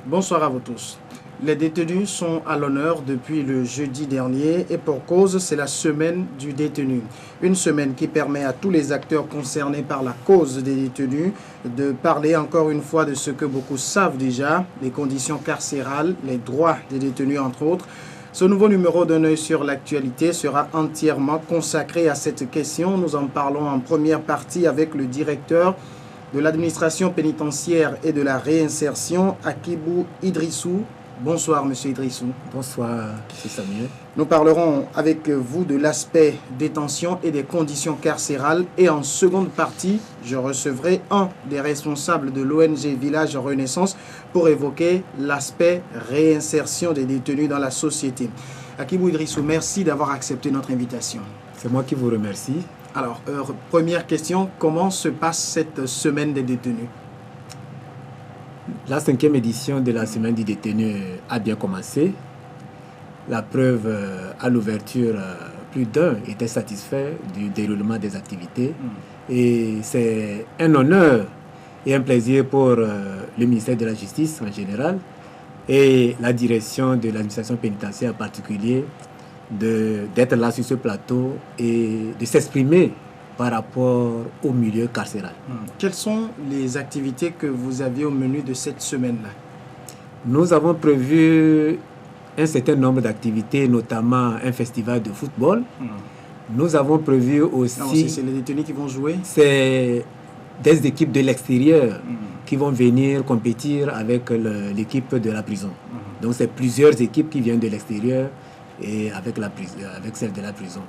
Bonsoir à vous tous. Les détenus sont à l'honneur depuis le jeudi dernier et pour cause, c'est la semaine du détenu. Une semaine qui permet à tous les acteurs concernés par la cause des détenus de parler encore une fois de ce que beaucoup savent déjà, les conditions carcérales, les droits des détenus entre autres. Ce nouveau numéro d'un œil sur l'actualité sera entièrement consacré à cette question. Nous en parlons en première partie avec le directeur de l'administration pénitentiaire et de la réinsertion, Akibou Idrissou. Bonsoir, monsieur Idrissou. Bonsoir, c'est Samuel. Nous parlerons avec vous de l'aspect détention et des conditions carcérales. Et en seconde partie, je recevrai un des responsables de l'ONG Village Renaissance pour évoquer l'aspect réinsertion des détenus dans la société. Akibou Idrissou, merci d'avoir accepté notre invitation. C'est moi qui vous remercie. Alors, première question, comment se passe cette semaine des détenus? La 5e édition de la semaine des détenus a bien commencé. La preuve, à l'ouverture, plus d'un était satisfait du déroulement des activités. Et c'est un honneur et un plaisir pour le ministère de la Justice en général et la direction de l'administration pénitentiaire en particulier d'être là sur ce plateau et de s'exprimer par rapport au milieu carcéral. Quelles sont les activités que vous aviez au menu de cette semaine-là? Nous avons prévu un certain nombre d'activités, notamment un festival de football. Nous avons prévu aussi... C'est les détenus qui vont jouer? C'est des équipes de l'extérieur qui vont venir compétir avec l'équipe de la prison. Donc c'est plusieurs équipes qui viennent de l'extérieur et avec celle de la prison.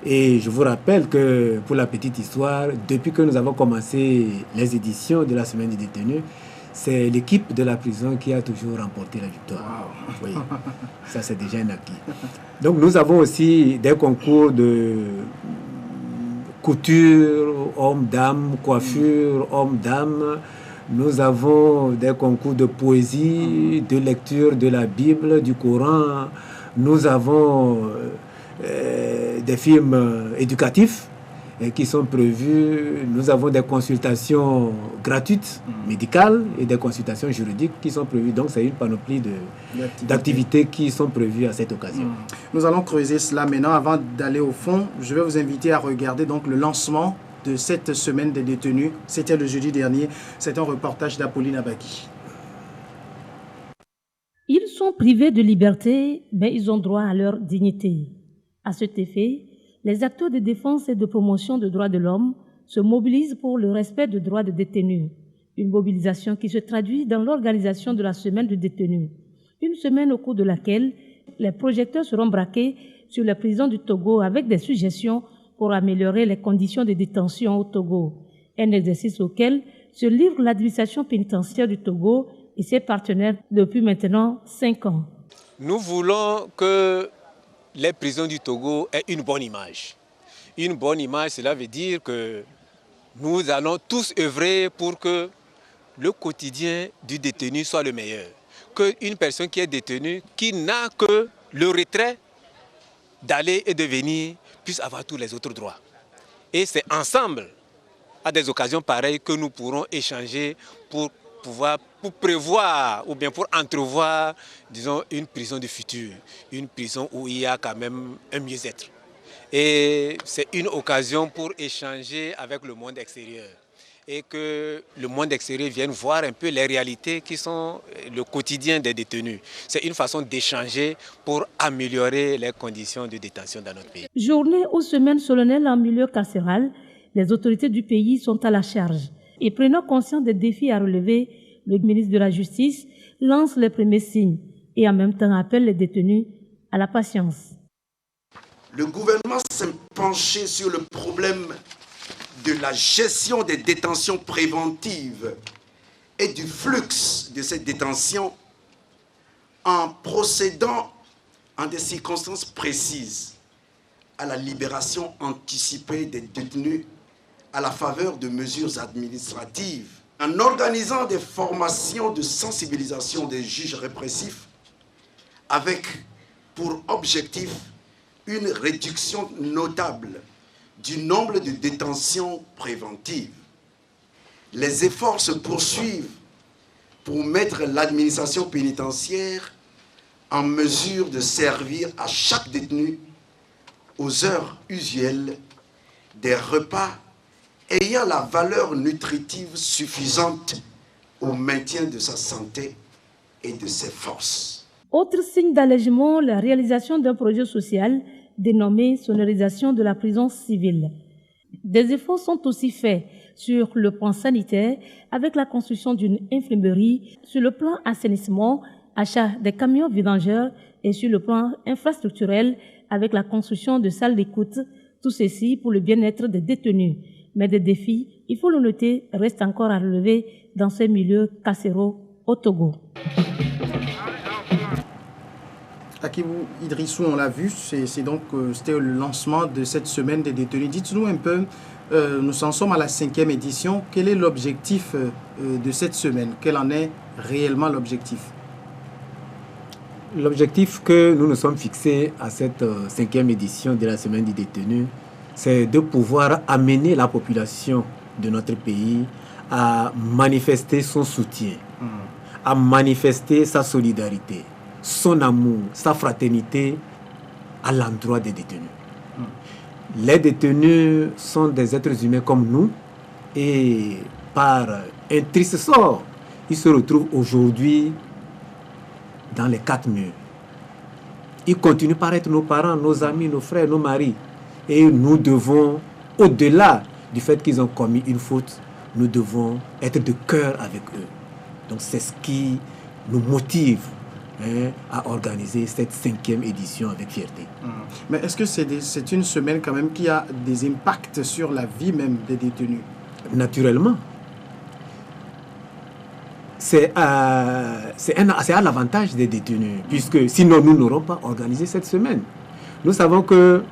Et je vous rappelle que, pour la petite histoire, depuis que nous avons commencé les éditions de la Semaine des détenus, c'est l'équipe de la prison qui a toujours remporté la victoire. Wow. Oui, ça c'est déjà un acquis. Donc nous avons aussi des concours de couture, hommes-dames, coiffure, hommes-dames. Nous avons des concours de poésie, de lecture de la Bible, du Coran. Nous avons des films éducatifs qui sont prévus. Nous avons des consultations gratuites, médicales, et des consultations juridiques qui sont prévues. Donc, c'est une panoplie d'activités qui sont prévues à cette occasion. Nous allons creuser cela maintenant. Avant d'aller au fond, je vais vous inviter à regarder donc le lancement de cette semaine des détenus. C'était le jeudi dernier. C'est un reportage d'Apolline Abaki. Ils sont privés de liberté, mais ils ont droit à leur dignité. À cet effet, les acteurs de défense et de promotion des droits de l'homme se mobilisent pour le respect des droits des détenus. Une mobilisation qui se traduit dans l'organisation de la semaine du détenu. Une semaine au cours de laquelle les projecteurs seront braqués sur les prisons du Togo avec des suggestions pour améliorer les conditions de détention au Togo. Un exercice auquel se livre l'administration pénitentiaire du Togo et ses partenaires depuis maintenant 5 ans. Nous voulons que les prisons du Togo aient une bonne image. Une bonne image, cela veut dire que nous allons tous œuvrer pour que le quotidien du détenu soit le meilleur. Qu'une personne qui est détenue, qui n'a que le retrait d'aller et de venir, puisse avoir tous les autres droits. Et c'est ensemble, à des occasions pareilles, que nous pourrons échanger pour prévoir ou bien pour entrevoir, disons, une prison du futur, une prison où il y a quand même un mieux-être. Et c'est une occasion pour échanger avec le monde extérieur et que le monde extérieur vienne voir un peu les réalités qui sont le quotidien des détenus. C'est une façon d'échanger pour améliorer les conditions de détention dans notre pays. Journée ou semaine solennelle en milieu carcéral, les autorités du pays sont à la charge. Et prenant conscience des défis à relever, le ministre de la Justice lance les premiers signes et en même temps appelle les détenus à la patience. Le gouvernement s'est penché sur le problème de la gestion des détentions préventives et du flux de ces détentions en procédant en des circonstances précises à la libération anticipée des détenus à la faveur de mesures administratives, en organisant des formations de sensibilisation des juges répressifs avec pour objectif une réduction notable du nombre de détentions préventives. Les efforts se poursuivent pour mettre l'administration pénitentiaire en mesure de servir à chaque détenu aux heures usuelles des repas ayant la valeur nutritive suffisante au maintien de sa santé et de ses forces. Autre signe d'allègement, la réalisation d'un projet social dénommé sonorisation de la prison civile. Des efforts sont aussi faits sur le plan sanitaire avec la construction d'une infirmerie, sur le plan assainissement, achat des camions vidangeurs et sur le plan infrastructurel avec la construction de salles d'écoute, tout ceci pour le bien-être des détenus. Mais des défis, il faut le noter, restent encore à relever dans ces milieux carcéraux au Togo. Akibou Idrissou, on l'a vu, c'était le lancement de cette semaine des détenus. Dites-nous un peu, nous en sommes à la 5e édition. Quel est l'objectif de cette semaine? Quel en est réellement l'objectif? L'objectif que nous nous sommes fixés à cette 5e édition de la semaine des détenus, c'est de pouvoir amener la population de notre pays à manifester son soutien, à manifester sa solidarité, son amour, sa fraternité à l'endroit des détenus. Les détenus sont des êtres humains comme nous et par un triste sort, ils se retrouvent aujourd'hui dans les 4 murs. Ils continuent par être nos parents, nos amis, nos frères, nos maris. Et nous devons, au-delà du fait qu'ils ont commis une faute, nous devons être de cœur avec eux. Donc c'est ce qui nous motive à organiser cette 5e édition avec fierté. Mais est-ce que c'est une semaine quand même qui a des impacts sur la vie même des détenus? Naturellement. C'est à l'avantage des détenus, puisque sinon nous n'aurons pas organisé cette semaine. Nous savons que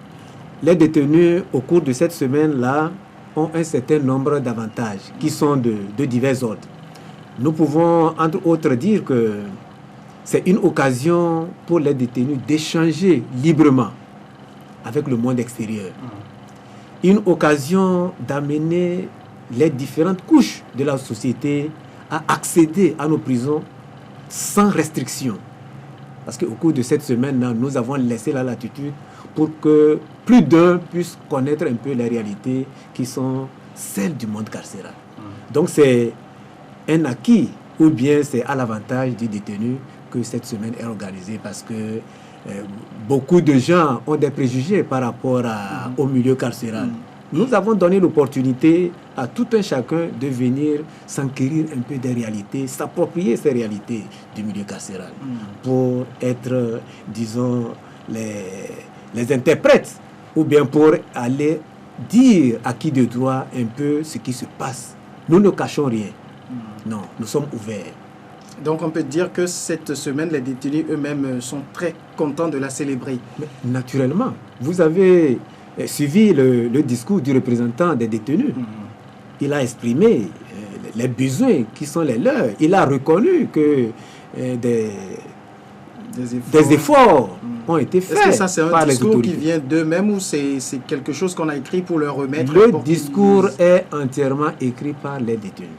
les détenus au cours de cette semaine-là ont un certain nombre d'avantages qui sont de divers ordres. Nous pouvons entre autres dire que c'est une occasion pour les détenus d'échanger librement avec le monde extérieur. Une occasion d'amener les différentes couches de la société à accéder à nos prisons sans restriction. Parce qu'au cours de cette semaine-là, nous avons laissé la latitude pour que plus d'un puisse connaître un peu les réalités qui sont celles du monde carcéral. Donc c'est un acquis ou bien c'est à l'avantage du détenu que cette semaine est organisée parce que beaucoup de gens ont des préjugés par rapport au milieu carcéral. Nous avons donné l'opportunité à tout un chacun de venir s'enquérir un peu des réalités, s'approprier ces réalités du milieu carcéral pour être, disons, les interprètes ou bien pour aller dire à qui de droit un peu ce qui se passe. Nous ne cachons rien. Non, nous sommes ouverts. Donc on peut dire que cette semaine, les détenus eux-mêmes sont très contents de la célébrer. Mais naturellement, vous avez suivi le discours du représentant des détenus. Il a exprimé les besoins qui sont les leurs. Il a reconnu que des efforts ont été faits. Est-ce que ça c'est un discours qui autorités. vient d'eux-mêmes ou c'est quelque chose qu'on a écrit pour leur remettre? Le discours est entièrement écrit par les détenus.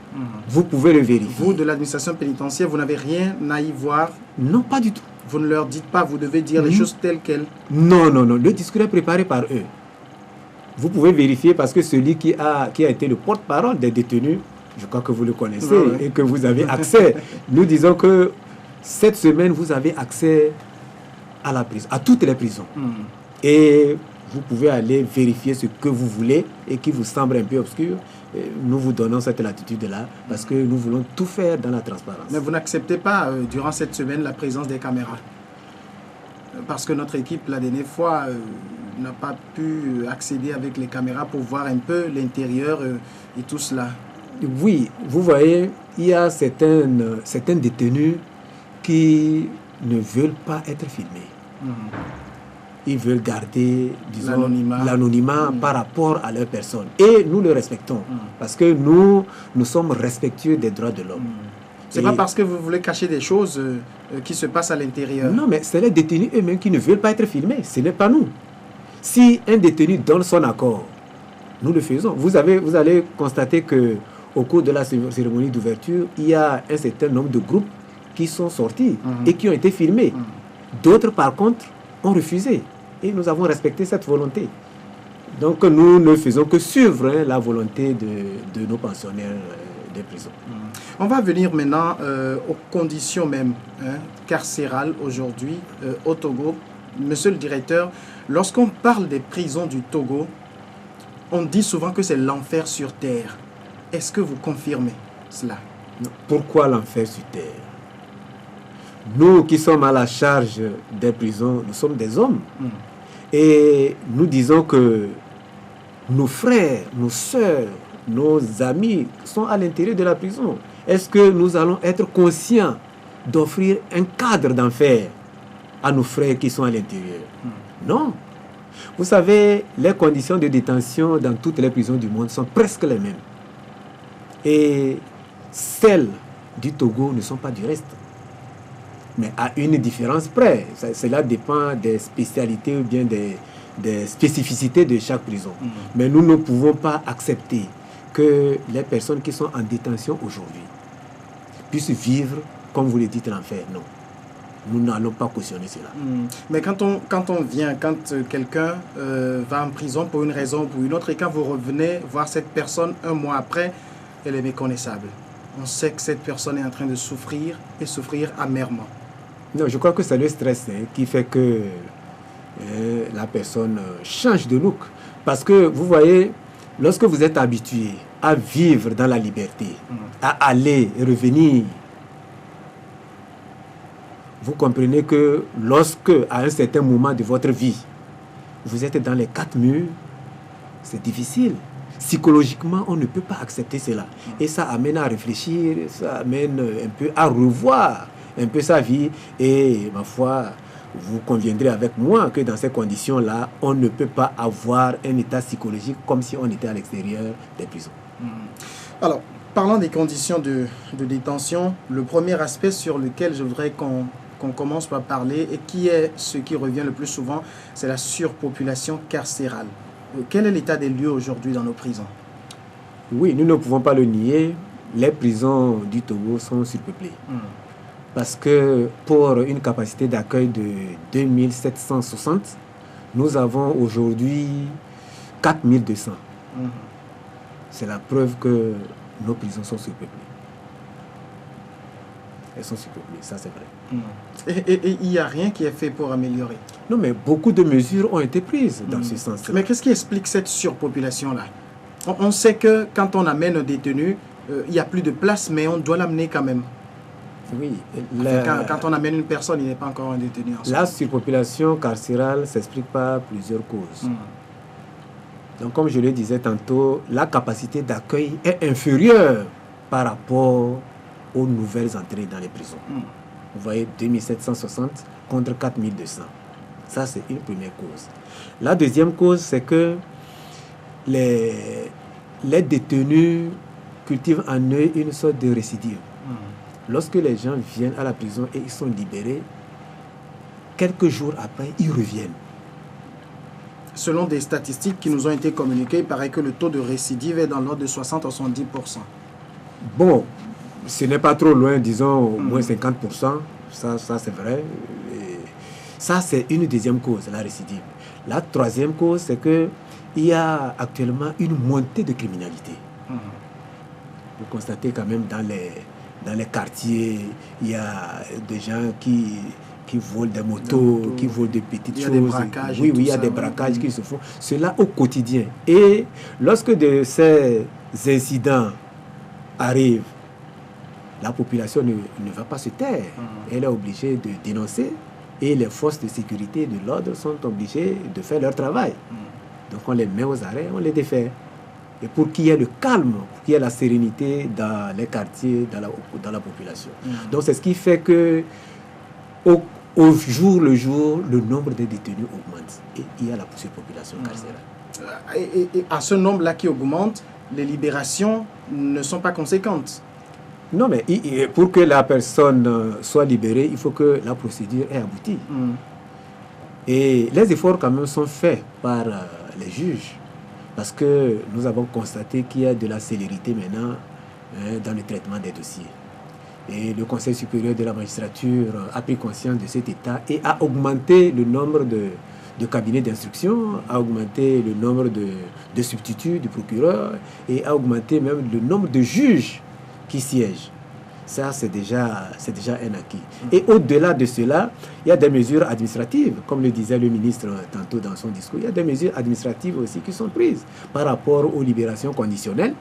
Vous pouvez le vérifier. Vous, de l'administration pénitentiaire, vous n'avez rien à y voir? Non, pas du tout. Vous ne leur dites pas, vous devez dire les choses telles quelles? Non. Le discours est préparé par eux. Vous pouvez vérifier parce que celui qui a été le porte-parole des détenus, je crois que vous le connaissez et que vous avez accès. Nous disons que cette semaine, vous avez accès à la prison, à toutes les prisons. Et vous pouvez aller vérifier ce que vous voulez et qui vous semble un peu obscur. Nous vous donnons cette latitude-là parce que nous voulons tout faire dans la transparence. Mais vous n'acceptez pas, durant cette semaine, la présence des caméras? Parce que notre équipe, la dernière fois, n'a pas pu accéder avec les caméras pour voir un peu l'intérieur et tout cela. Oui, vous voyez, il y a certains détenus qui ne veulent pas être filmés. Ils veulent garder, disons, l'anonymat par rapport à leur personne. Et nous le respectons, parce que nous sommes respectueux des droits de l'homme. C'est pas parce que vous voulez cacher des choses qui se passent à l'intérieur. Non, mais c'est les détenus eux-mêmes qui ne veulent pas être filmés. Ce n'est pas nous. Si un détenu donne son accord, nous le faisons. Vous allez constater qu'au cours de la cérémonie d'ouverture, il y a un certain nombre de groupes qui sont sortis et qui ont été filmés. D'autres, par contre, ont refusé. Et nous avons respecté cette volonté. Donc, nous ne faisons que suivre la volonté de nos pensionnaires des prisons. On va venir maintenant aux conditions même carcérales aujourd'hui au Togo. Monsieur le directeur, lorsqu'on parle des prisons du Togo, on dit souvent que c'est l'enfer sur terre. Est-ce que vous confirmez cela? Pourquoi l'enfer sur terre? Nous qui sommes à la charge des prisons, nous sommes des hommes. Et nous disons que nos frères, nos sœurs, nos amis sont à l'intérieur de la prison. Est-ce que nous allons être conscients d'offrir un cadre d'enfer à nos frères qui sont à l'intérieur? Non. Vous savez, les conditions de détention dans toutes les prisons du monde sont presque les mêmes. Et celles du Togo ne sont pas du reste. Mais à une différence près. Cela dépend des spécialités ou bien des spécificités de chaque prison. Mais nous ne pouvons pas accepter que les personnes qui sont en détention aujourd'hui puissent vivre, comme vous le dites, l'enfer. Non. Nous n'allons pas cautionner cela. Mais quand quelqu'un va en prison pour une raison ou pour une autre, et quand vous revenez voir cette personne un mois après, elle est méconnaissable. On sait que cette personne est en train de souffrir et souffrir amèrement. Non, je crois que c'est le stress qui fait que la personne change de look. Parce que vous voyez, lorsque vous êtes habitué à vivre dans la liberté, à aller et revenir, vous comprenez que lorsque, à un certain moment de votre vie, vous êtes dans les quatre murs, c'est difficile. Psychologiquement, on ne peut pas accepter cela. Et ça amène à réfléchir, ça amène un peu à revoir un peu sa vie. Et ma foi, vous conviendrez avec moi que dans ces conditions-là, on ne peut pas avoir un état psychologique comme si on était à l'extérieur des prisons. Alors, parlant des conditions de détention, le premier aspect sur lequel je voudrais qu'on commence par parler, et qui est ce qui revient le plus souvent, c'est la surpopulation carcérale. Quel est l'état des lieux aujourd'hui dans nos prisons? Oui, nous ne pouvons pas le nier. Les prisons du Togo sont surpeuplées. Parce que pour une capacité d'accueil de 2760, nous avons aujourd'hui 4200. C'est la preuve que nos prisons sont surpeuplées. Elles sont surpeuplées, ça c'est vrai. Et il n'y a rien qui est fait pour améliorer? Non, mais beaucoup de mesures ont été prises dans ce sens-là. Mais qu'est-ce qui explique cette surpopulation-là? On sait que quand on amène un détenu, il n'y a plus de place, mais on doit l'amener quand même. Oui. Quand on amène une personne, il n'est pas encore un détenu. La surpopulation carcérale s'explique par plusieurs causes. Donc, comme je le disais tantôt, la capacité d'accueil est inférieure par rapport aux nouvelles entrées dans les prisons. Vous voyez, 2760 contre 4200. Ça, c'est une première cause. La deuxième cause, c'est que les détenus cultivent en eux une sorte de récidive. Lorsque les gens viennent à la prison et ils sont libérés, quelques jours après, ils reviennent. Selon des statistiques qui nous ont été communiquées, il paraît que le taux de récidive est dans l'ordre de 60 à 70%. Bon, ce n'est pas trop loin, disons au moins 50%. Ça c'est vrai. Et ça, c'est une deuxième cause, la récidive. La troisième cause, c'est qu'il y a actuellement une montée de criminalité. Vous constatez quand même dans les quartiers, il y a des gens qui volent des motos, qui volent des petites choses. Il y a des braquages. Oui, il y a des braquages qui se font. Cela au quotidien. Et lorsque de ces incidents arrivent, la population ne va pas se taire. Elle est obligée de dénoncer et les forces de sécurité et de l'ordre sont obligées de faire leur travail. Donc on les met aux arrêts, on les défait. Et pour qu'il y ait le calme, pour qu'il y ait la sérénité dans les quartiers, dans la population. Donc c'est ce qui fait que au jour le jour, le nombre de détenus augmente. Et il y a la surpopulation carcérale. Et à ce nombre-là qui augmente, les libérations ne sont pas conséquentes. Non, mais pour que la personne soit libérée, il faut que la procédure ait abouti. Et les efforts quand même sont faits par les juges, parce que nous avons constaté qu'il y a de la célérité maintenant dans le traitement des dossiers. Et le Conseil supérieur de la magistrature a pris conscience de cet état et a augmenté le nombre de cabinets d'instruction, a augmenté le nombre de substituts du procureur et a augmenté même le nombre de juges qui siègent. Ça, c'est déjà un acquis. Et au-delà de cela, il y a des mesures administratives, comme le disait le ministre tantôt dans son discours. Il y a des mesures administratives aussi qui sont prises par rapport aux libérations conditionnelles.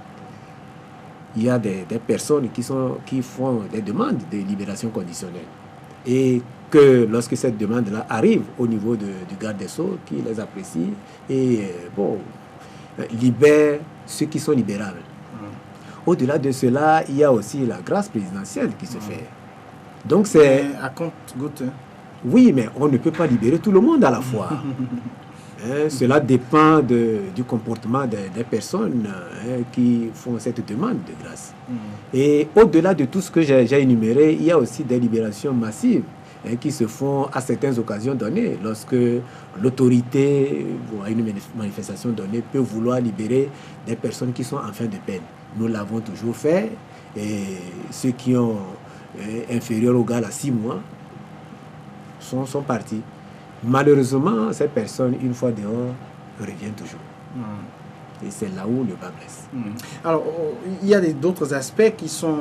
Il y a des personnes qui font des demandes de libération conditionnelle. Et que lorsque cette demande-là arrive au niveau du garde des Sceaux, qui les apprécie et libère ceux qui sont libérables. Au-delà de cela, il y a aussi la grâce présidentielle qui se fait. Donc c'est... À compte-gouttes. Oui, mais on ne peut pas libérer tout le monde à la fois. Cela dépend du comportement des personnes qui font cette demande de grâce. Et au-delà de tout ce que j'ai énuméré, il y a aussi des libérations massives qui se font à certaines occasions données, lorsque l'autorité, à une manifestation donnée, peut vouloir libérer des personnes qui sont en fin de peine. Nous l'avons toujours fait, et ceux qui ont inférieur au gars à 6 mois sont partis. Malheureusement, ces personnes, une fois dehors, reviennent toujours. Et c'est là où le bas blesse. Alors, il y a d'autres aspects qui sont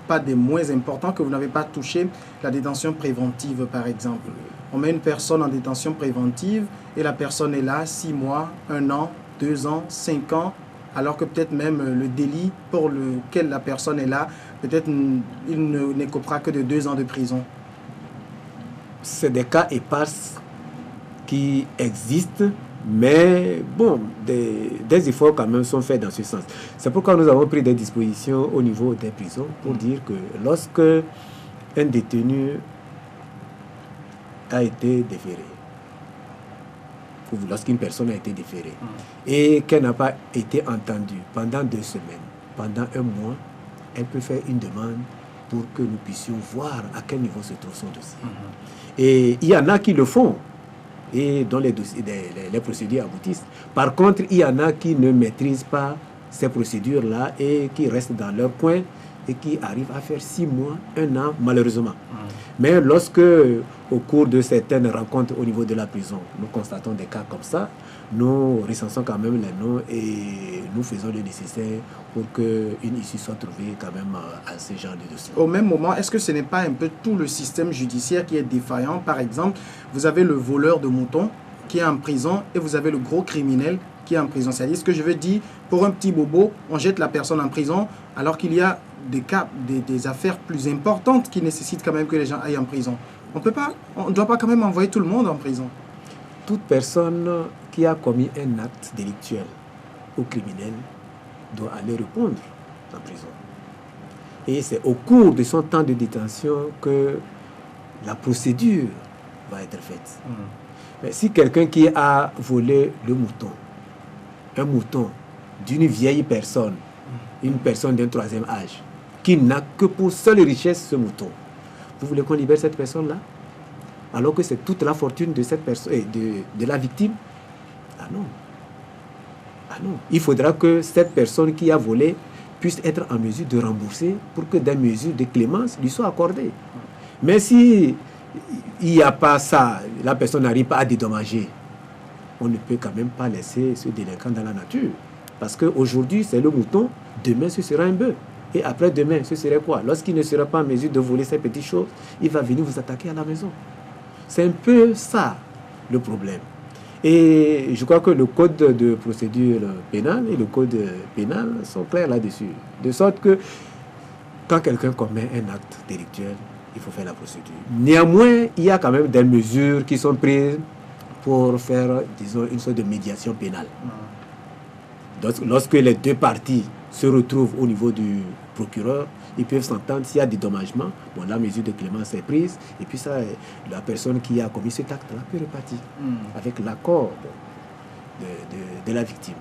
pas des moins importants que vous n'avez pas touché. La détention préventive, par exemple. On met une personne en détention préventive et la personne est là 6 mois, 1 an, 2 ans, 5 ans, alors que peut-être même le délit pour lequel la personne est là, peut-être il n'écopera que de 2 ans de prison. C'est des cas épars qui existent, mais bon, des efforts quand même sont faits dans ce sens. C'est pourquoi nous avons pris des dispositions au niveau des prisons pour dire que lorsque un détenu a été déféré, lorsqu'une personne a été déférée et qu'elle n'a pas été entendue pendant 2 semaines, pendant 1 mois, elle peut faire une demande pour que nous puissions voir à quel niveau se trouve son dossier. Et il y en a qui le font et dont les procédures aboutissent. Par contre, il y en a qui ne maîtrisent pas ces procédures-là et qui restent dans leur coin et qui arrivent à faire 6 mois, 1 an, malheureusement. Mais lorsque, au cours de certaines rencontres au niveau de la prison, nous constatons des cas comme ça, nous recensons quand même les noms et nous faisons le nécessaire pour qu'une issue soit trouvée quand même à ce genre de dossier. Au même moment, est-ce que ce n'est pas un peu tout le système judiciaire qui est défaillant? Par exemple, vous avez le voleur de moutons qui est en prison et vous avez le gros criminel qui est en prison. C'est-à-dire, ce que je veux dire, pour un petit bobo, on jette la personne en prison alors qu'il y a des cas, des affaires plus importantes qui nécessitent quand même que les gens aillent en prison. On ne doit pas quand même envoyer tout le monde en prison. Toute personne qui a commis un acte délictuel ou criminel doit aller répondre en prison. Et c'est au cours de son temps de détention que la procédure va être faite. Mais si quelqu'un qui a volé un mouton d'une vieille personne, une personne d'un 3e âge, qui n'a que pour seule richesse ce mouton, vous voulez qu'on libère cette personne-là? Alors que c'est toute la fortune de cette personne, de la victime? Ah non. Ah non. Il faudra que cette personne qui a volé puisse être en mesure de rembourser pour que des mesures de clémence lui soient accordées. Mais si il n'y a pas ça, la personne n'arrive pas à dédommager, on ne peut quand même pas laisser ce délinquant dans la nature. Parce qu'aujourd'hui, c'est le mouton, demain, ce sera un bœuf. Et après-demain, ce serait quoi? Lorsqu'il ne sera pas en mesure de voler ces petites choses, il va venir vous attaquer à la maison. C'est un peu ça, le problème. Et je crois que le code de procédure pénale et le code pénal sont clairs là-dessus. De sorte que, quand quelqu'un commet un acte délictuel, il faut faire la procédure. Néanmoins, il y a quand même des mesures qui sont prises pour faire, disons, une sorte de médiation pénale. Donc, lorsque les 2 parties se retrouvent au niveau du procureur, ils peuvent s'entendre. S'il y a des dédommagements, bon, la mesure de clémence est prise, et puis ça, la personne qui a commis cet acte-là peut repartir avec l'accord de la victime.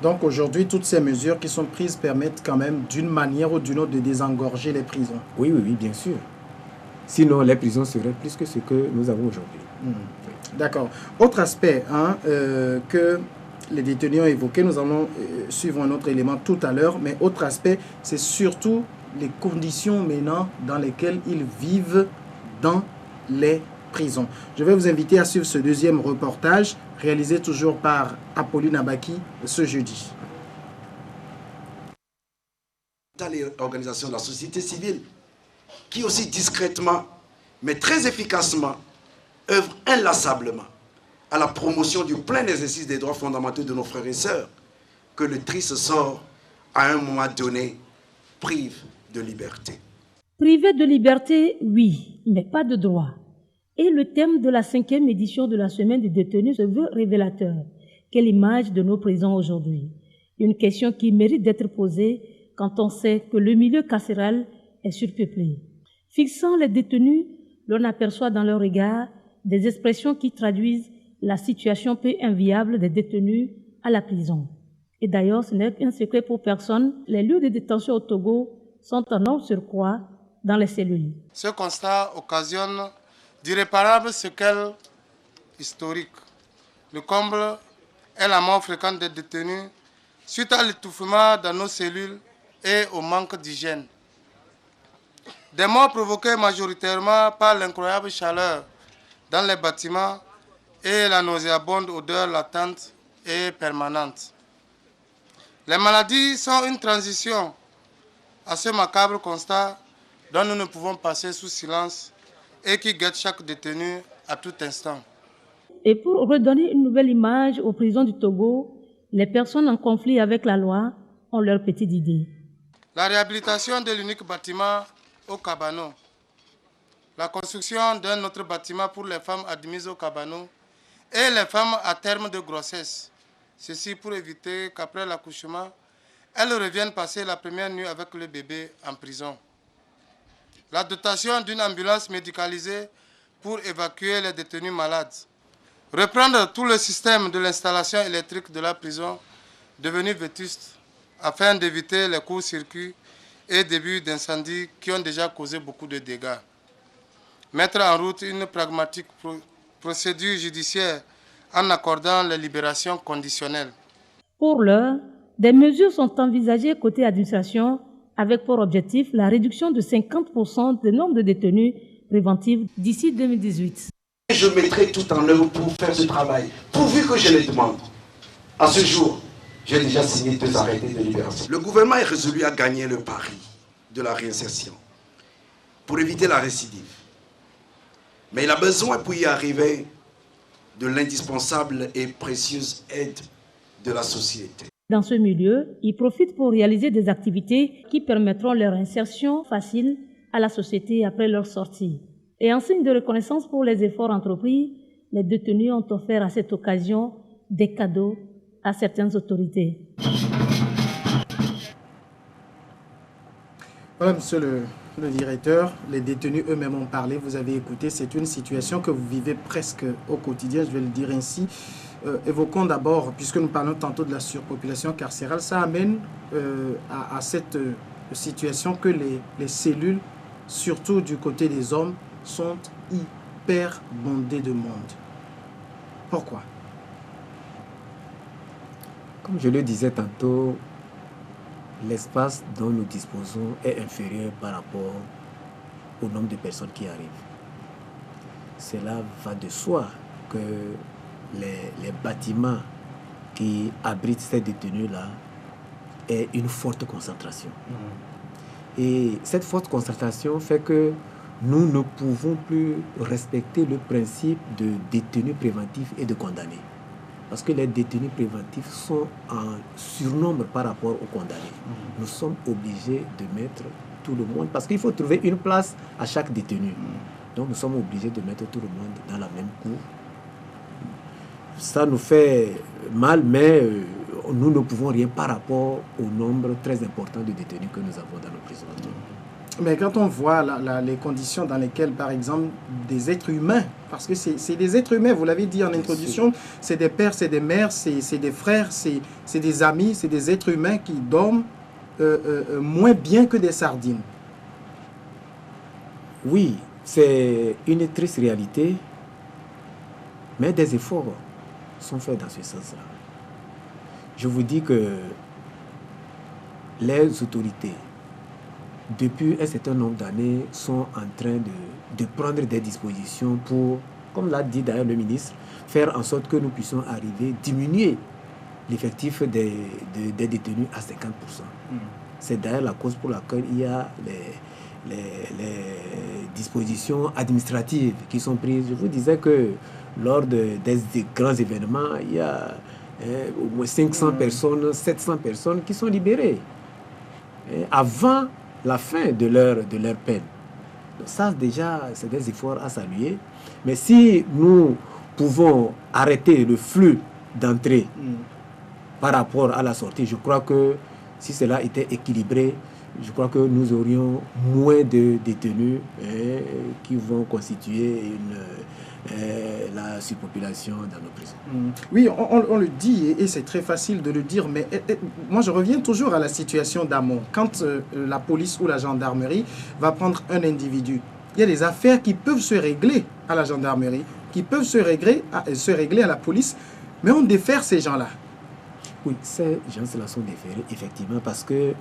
Donc aujourd'hui, toutes ces mesures qui sont prises permettent quand même d'une manière ou d'une autre de désengorger les prisons. Oui, bien sûr. Sinon, les prisons seraient plus que ce que nous avons aujourd'hui. D'accord. Autre aspect que les détenus ont évoqué, nous allons suivre un autre élément tout à l'heure, mais autre aspect, c'est surtout les conditions maintenant dans lesquelles ils vivent dans les prisons. Je vais vous inviter à suivre ce deuxième reportage réalisé toujours par Apolline Abaki ce jeudi. Dans les organisations de la société civile qui aussi discrètement, mais très efficacement, œuvrent inlassablement à la promotion du plein exercice des droits fondamentaux de nos frères et sœurs, que le triste sort, à un moment donné, prive de liberté. Privé de liberté, oui, mais pas de droit. Et le thème de la 5e édition de la Semaine des détenus se veut révélateur. Quelle image de nos prisons aujourd'hui? Une question qui mérite d'être posée quand on sait que le milieu carcéral est surpeuplé. Fixant les détenus, l'on aperçoit dans leur regard des expressions qui traduisent la situation peu enviable des détenus à la prison. Et d'ailleurs, ce n'est qu'un secret pour personne, les lieux de détention au Togo sont en nombre surcroît dans les cellules. Ce constat occasionne d'irréparables séquelles historiques. Le comble est la mort fréquente des détenus suite à l'étouffement dans nos cellules et au manque d'hygiène. Des morts provoquées majoritairement par l'incroyable chaleur dans les bâtiments et la nauséabonde odeur latente et permanente. Les maladies sont une transition à ce macabre constat dont nous ne pouvons passer sous silence et qui guette chaque détenu à tout instant. Et pour redonner une nouvelle image aux prisons du Togo, les personnes en conflit avec la loi ont leur petite idée. La réhabilitation de l'unique bâtiment au Kabano, la construction d'un autre bâtiment pour les femmes admises au Kabano et les femmes à terme de grossesse. Ceci pour éviter qu'après l'accouchement, elles reviennent passer la première nuit avec le bébé en prison. La dotation d'une ambulance médicalisée pour évacuer les détenus malades. Reprendre tout le système de l'installation électrique de la prison, devenu vétuste, afin d'éviter les courts-circuits et débuts d'incendie qui ont déjà causé beaucoup de dégâts. Mettre en route une pragmatique procédure judiciaire en accordant les libérations conditionnelles. Pour l'heure, des mesures sont envisagées côté administration avec pour objectif la réduction de 50% du nombre de détenus préventifs d'ici 2018. Je mettrai tout en œuvre pour faire ce travail, pourvu que je les demande. À ce jour, j'ai déjà signé 2 arrêtés de libération. Le gouvernement est résolu à gagner le pari de la réinsertion pour éviter la récidive. Mais il a besoin pour y arriver de l'indispensable et précieuse aide de la société. Dans ce milieu, ils profitent pour réaliser des activités qui permettront leur insertion facile à la société après leur sortie. Et en signe de reconnaissance pour les efforts entrepris, les détenus ont offert à cette occasion des cadeaux à certaines autorités. Voilà, monsieur le directeur, les détenus eux-mêmes ont parlé, vous avez écouté, c'est une situation que vous vivez presque au quotidien, je vais le dire ainsi. Évoquons d'abord, puisque nous parlons tantôt de la surpopulation carcérale, ça amène à cette situation que les cellules, surtout du côté des hommes, sont hyper bondées de monde. Pourquoi? Comme je le disais tantôt, l'espace dont nous disposons est inférieur par rapport au nombre de personnes qui arrivent. Cela va de soi que les bâtiments qui abritent ces détenus-là aient une forte concentration. Et cette forte concentration fait que nous ne pouvons plus respecter le principe de détenus préventifs et de condamnés. Parce que les détenus préventifs sont en surnombre par rapport aux condamnés. Nous sommes obligés de mettre tout le monde, parce qu'il faut trouver une place à chaque détenu. Donc nous sommes obligés de mettre tout le monde dans la même cour. Ça nous fait mal, mais nous ne pouvons rien par rapport au nombre très important de détenus que nous avons dans nos prisons. Mais quand on voit les conditions dans lesquelles, par exemple, des êtres humains, parce que c'est des êtres humains, vous l'avez dit en introduction, c'est des pères, c'est des mères, c'est des frères, c'est des amis, c'est des êtres humains qui dorment moins bien que des sardines. Oui, c'est une triste réalité, mais des efforts sont faits dans ce sens-là. Je vous dis que les autorités, depuis un certain nombre d'années, sont en train de prendre des dispositions pour, comme l'a dit d'ailleurs le ministre, faire en sorte que nous puissions arriver, diminuer l'effectif des détenus à 50%. C'est d'ailleurs la cause pour laquelle il y a les dispositions administratives qui sont prises. Je vous disais que lors des grands événements, il y a au moins 500 personnes, 700 personnes qui sont libérées avant la fin de leur peine. Donc ça, déjà, c'est des efforts à saluer. Mais si nous pouvons arrêter le flux d'entrée par rapport à la sortie, je crois que si cela était équilibré, je crois que nous aurions moins de détenus qui vont constituer la surpopulation dans nos prisons. Oui, on le dit et c'est très facile de le dire, mais moi je reviens toujours à la situation d'amont. Quand la police ou la gendarmerie va prendre un individu, il y a des affaires qui peuvent se régler à la gendarmerie, qui peuvent se régler à la police, mais on défère ces gens-là. Oui, ces gens-là sont déférés, effectivement, parce que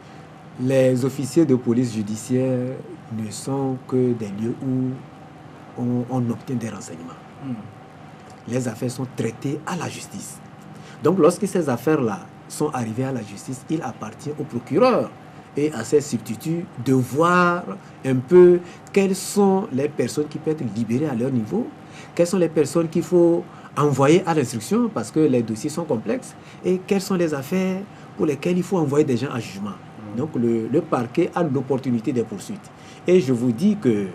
les officiers de police judiciaire ne sont que des lieux où on obtient des renseignements. Les affaires sont traitées à la justice. Donc, lorsque ces affaires-là sont arrivées à la justice, il appartient au procureur et à ses substituts de voir un peu quelles sont les personnes qui peuvent être libérées à leur niveau, quelles sont les personnes qu'il faut envoyer à l'instruction parce que les dossiers sont complexes et quelles sont les affaires pour lesquelles il faut envoyer des gens à jugement. Donc le parquet a l'opportunité des poursuites. Et je vous dis que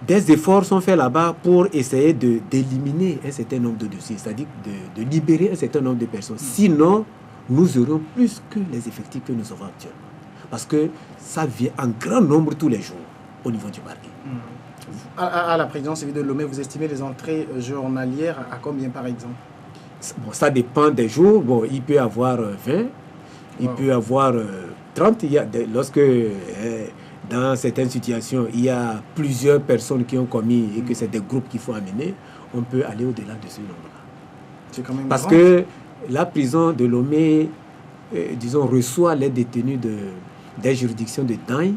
des efforts sont faits là-bas pour essayer d'éliminer un certain nombre de dossiers, c'est-à-dire de libérer un certain nombre de personnes. Sinon, nous aurons plus que les effectifs que nous avons actuellement. Parce que ça vient en grand nombre tous les jours au niveau du parquet. À la présidence de Lomé, vous estimez les entrées journalières à combien par exemple? Bon, ça dépend des jours. Bon, il peut y avoir 20, il peut y avoir 30. Lorsque dans certaines situations, il y a plusieurs personnes qui ont commis et que c'est des groupes qu'il faut amener, on peut aller au-delà de ce nombre-là. C'est quand même parce grand. Que la prison de Lomé, disons, reçoit les détenus des juridictions de Dagne,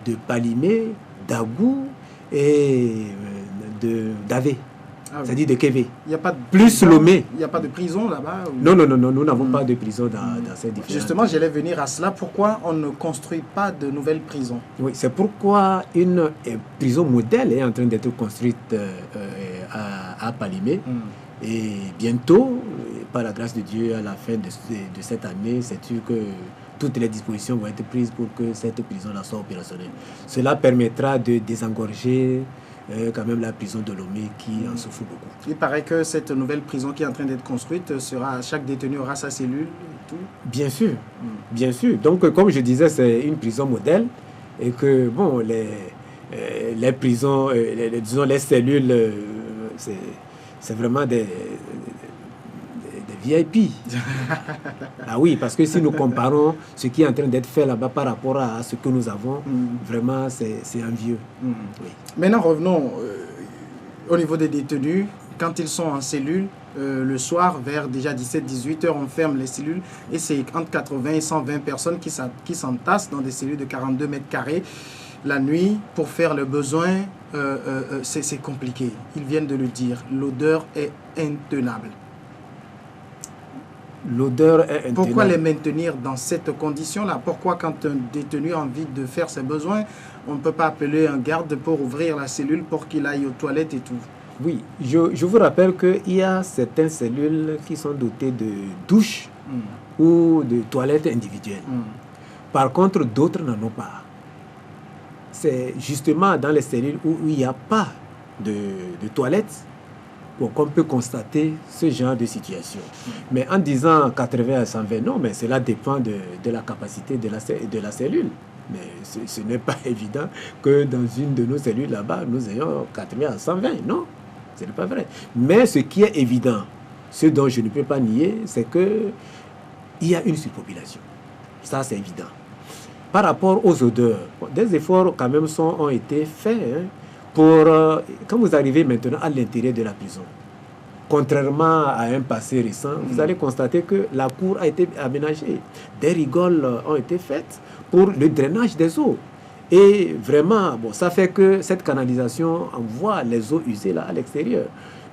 de Palimé, d'Agou et d'Avé. C'est-à-dire de Kévé. Il y a pas de plus Lomé. Il n'y a pas de prison là-bas ou... Non, nous n'avons pas de prison dans ces différentes... Justement, j'allais venir à cela. Pourquoi on ne construit pas de nouvelles prisons? Oui, c'est pourquoi une prison modèle est en train d'être construite à Palimé. Et bientôt, par la grâce de Dieu, à la fin de cette année, c'est sûr que toutes les dispositions vont être prises pour que cette prison-là soit opérationnelle. Cela permettra de désengorger quand même la prison de Lomé qui en souffre beaucoup. Il paraît que cette nouvelle prison qui est en train d'être construite, chaque détenu aura sa cellule et tout. Bien sûr, bien sûr. Donc, comme je disais, c'est une prison modèle et que, bon, les prisons, disons les cellules, c'est vraiment des VIP. Ah oui, parce que si nous comparons ce qui est en train d'être fait là-bas par rapport à ce que nous avons, vraiment, c'est envieux. Oui. Maintenant, revenons au niveau des détenus. Quand ils sont en cellule, le soir, vers déjà 17-18 heures, on ferme les cellules et c'est entre 80 et 120 personnes qui s'entassent dans des cellules de 42 mètres carrés. La nuit, pour faire le besoin, c'est compliqué. Ils viennent de le dire. L'odeur est intenable. L'odeur est intenable. Pourquoi les maintenir dans cette condition-là? Pourquoi quand un détenu a envie de faire ses besoins, on ne peut pas appeler un garde pour ouvrir la cellule pour qu'il aille aux toilettes et tout? Oui, je vous rappelle qu'il y a certaines cellules qui sont dotées de douches ou de toilettes individuelles. Par contre, d'autres n'en ont pas. C'est justement dans les cellules où il n'y a pas de toilettes qu'on peut constater ce genre de situation. Mais en disant 80 à 120, non, mais cela dépend de la capacité de la cellule. Mais ce n'est pas évident que dans une de nos cellules là-bas, nous ayons 80 à 120. Non, ce n'est pas vrai. Mais ce qui est évident, ce dont je ne peux pas nier, c'est qu'il y a une surpopulation. Ça, c'est évident. Par rapport aux odeurs, des efforts quand même ont été faits pour... quand vous arrivez maintenant à l'intérieur de la prison, contrairement à un passé récent, vous allez constater que la cour a été aménagée. Des rigoles ont été faites pour le drainage des eaux. Et vraiment, bon, ça fait que cette canalisation envoie les eaux usées là à l'extérieur.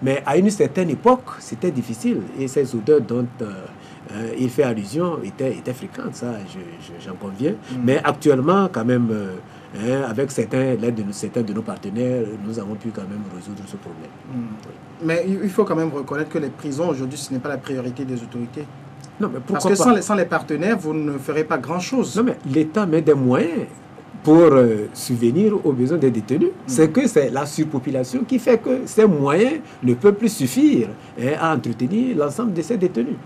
Mais à une certaine époque, c'était difficile. Et ces odeurs dont il fait allusion étaient fréquentes, ça, j'en conviens. Mais actuellement, quand même, avec l'aide de certains de nos partenaires, nous avons pu quand même résoudre ce problème. Oui. Mais il faut quand même reconnaître que les prisons, aujourd'hui, ce n'est pas la priorité des autorités. Non, mais parce que sans les partenaires, vous ne ferez pas grand-chose. Non, mais l'État met des moyens pour subvenir aux besoins des détenus. C'est que c'est la surpopulation qui fait que ces moyens ne peuvent plus suffire à entretenir l'ensemble de ces détenus.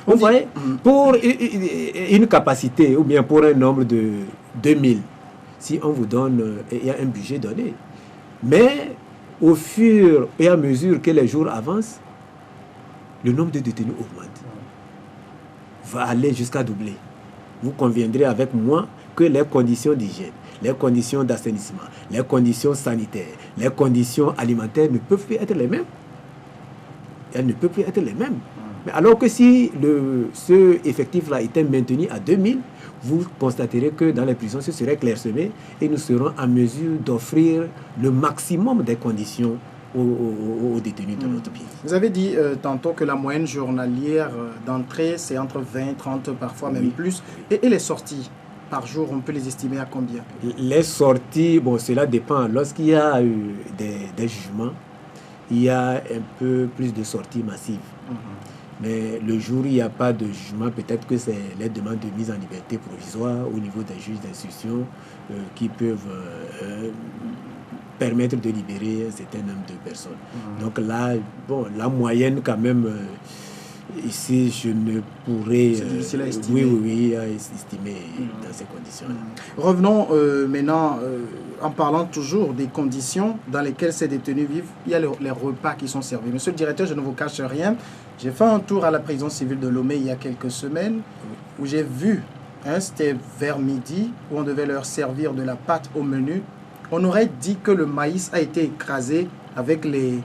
Vous voyez, pour une capacité ou bien pour un nombre de 2000, si on vous donne, il y a un budget donné. Mais au fur et à mesure que les jours avancent, le nombre de détenus augmente. Va aller jusqu'à doubler. Vous conviendrez avec moi que les conditions d'hygiène, les conditions d'assainissement, les conditions sanitaires, les conditions alimentaires ne peuvent plus être les mêmes. Elles ne peuvent plus être les mêmes. Mais alors que si ce effectif-là était maintenu à 2000, vous constaterez que dans les prisons, ce serait clairsemé et nous serons en mesure d'offrir le maximum des conditions aux détenus de notre pays. Vous avez dit tantôt que la moyenne journalière d'entrée, c'est entre 20, 30, parfois même plus. Et les sorties par jour, on peut les estimer à combien? Les sorties, bon, cela dépend. Lorsqu'il y a eu des jugements, il y a un peu plus de sorties massives. Mais le jour où il n'y a pas de jugement, peut-être que c'est les demandes de mise en liberté provisoire au niveau des juges d'instruction qui peuvent permettre de libérer un certain nombre de personnes. Donc là, bon, la moyenne quand même, ici, je ne pourrais... C'est difficile à estimer. Oui, à estimer dans ces conditions-là. Revenons maintenant, en parlant toujours des conditions dans lesquelles ces détenus vivent, il y a les repas qui sont servis. Monsieur le directeur, je ne vous cache rien, j'ai fait un tour à la prison civile de Lomé il y a quelques semaines, où j'ai vu, c'était vers midi, où on devait leur servir de la pâte au menu. On aurait dit que le maïs a été écrasé avec la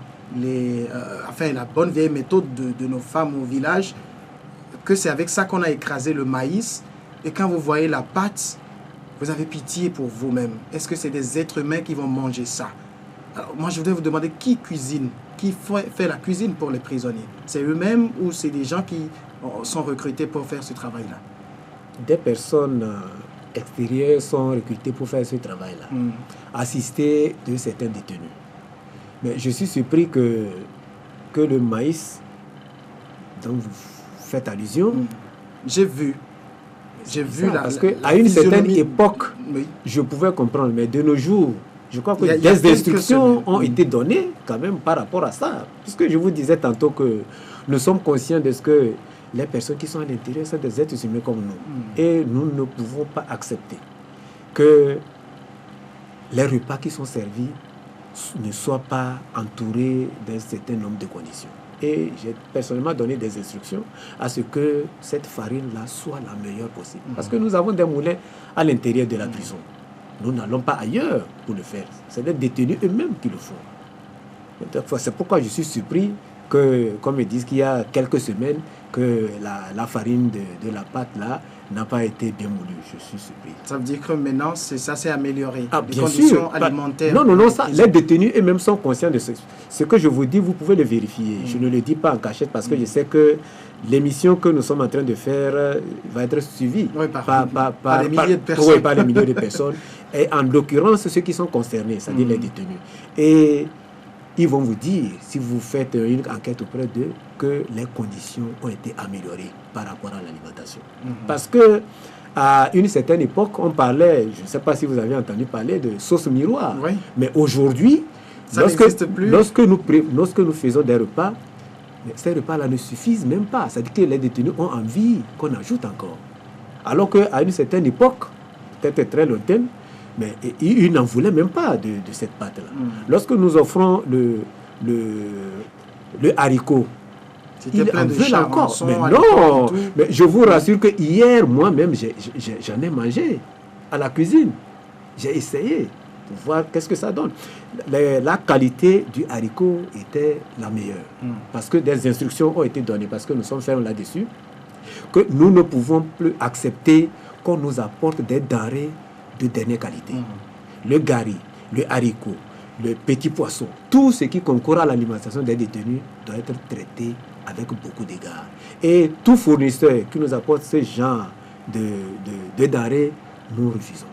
bonne vieille méthode de nos femmes au village, que c'est avec ça qu'on a écrasé le maïs. Et quand vous voyez la pâte, vous avez pitié pour vous-même. Est-ce que c'est des êtres humains qui vont manger ça? Alors, moi, je voudrais vous demander qui cuisine, qui fait la cuisine pour les prisonniers? C'est eux-mêmes ou c'est des gens qui sont recrutés pour faire ce travail-là? Des personnes extérieures sont recrutées pour faire ce travail-là, assister de certains détenus. Mais je suis surpris que le maïs dont vous faites allusion... J'ai vu parce qu'à une certaine époque, je pouvais comprendre, mais de nos jours, je crois que des instructions ont été données quand même par rapport à ça. Puisque je vous disais tantôt que nous sommes conscients de ce que les personnes qui sont à l'intérieur sont des êtres humains comme nous. Et nous ne pouvons pas accepter que les repas qui sont servis ne soient pas entourés d'un certain nombre de conditions. Et j'ai personnellement donné des instructions à ce que cette farine-là soit la meilleure possible. Parce que nous avons des moulins à l'intérieur de la prison. Nous n'allons pas ailleurs pour le faire. C'est les détenus eux-mêmes qui le font. C'est pourquoi je suis surpris que, comme ils disent qu'il y a quelques semaines, que la farine de la pâte là n'a pas été bien moulue. Je suis surpris. Ça veut dire que maintenant, ça s'est amélioré. Ah, les bien conditions sûr. alimentaires. Non, ça, les détenus eux-mêmes sont conscients de ce que je vous dis, vous pouvez le vérifier. Je ne le dis pas en cachette parce que je sais que l'émission que nous sommes en train de faire va être suivie par les milliers de personnes. Oui, par les milliers de personnes. Et en l'occurrence, ceux qui sont concernés, c'est-à-dire les détenus. Et ils vont vous dire, si vous faites une enquête auprès d'eux, que les conditions ont été améliorées par rapport à l'alimentation. Parce que à une certaine époque, on parlait, je ne sais pas si vous avez entendu parler de sauce miroir, mais aujourd'hui, lorsque nous faisons des repas, ces repas-là ne suffisent même pas. C'est-à-dire que les détenus ont envie qu'on ajoute encore. Alors qu'à une certaine époque, peut-être très lointaine, mais ils n'en voulaient même pas de cette pâte-là. Lorsque nous offrons le haricot, ils en veulent encore. Mais non, mais je vous rassure que hier, moi-même, j'en ai mangé à la cuisine. J'ai essayé pour voir qu'est-ce que ça donne. La qualité du haricot était la meilleure. Parce que des instructions ont été données, parce que nous sommes fermes là-dessus, que nous ne pouvons plus accepter qu'on nous apporte des denrées de dernière qualité. Le gari, le haricot, le petit poisson, tout ce qui concourt à l'alimentation des détenus doit être traité avec beaucoup d'égards. Et tout fournisseur qui nous apporte ce genre de denrées, nous refusons.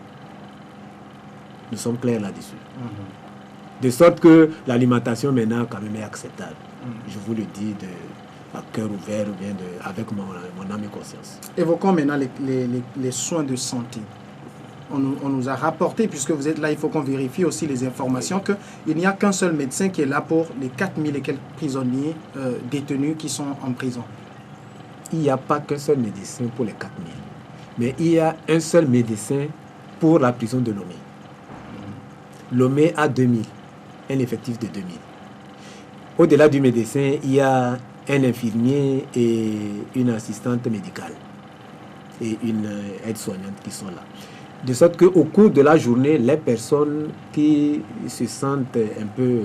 Nous sommes clairs là-dessus. De sorte que l'alimentation maintenant quand même est acceptable. Je vous le dis à cœur ouvert, ou bien avec mon âme et conscience. Évoquons maintenant les soins de santé. On nous a rapporté, puisque vous êtes là, il faut qu'on vérifie aussi les informations, qu'il n'y a qu'un seul médecin qui est là pour les 4000 et quelques prisonniers détenus qui sont en prison. Il n'y a pas qu'un seul médecin pour les 4000, mais il y a un seul médecin pour la prison de Lomé. Lomé a 2000, un effectif de 2000. Au-delà du médecin, il y a un infirmier et une assistante médicale et une aide-soignante qui sont là. De sorte qu'au cours de la journée, les personnes qui se sentent un peu,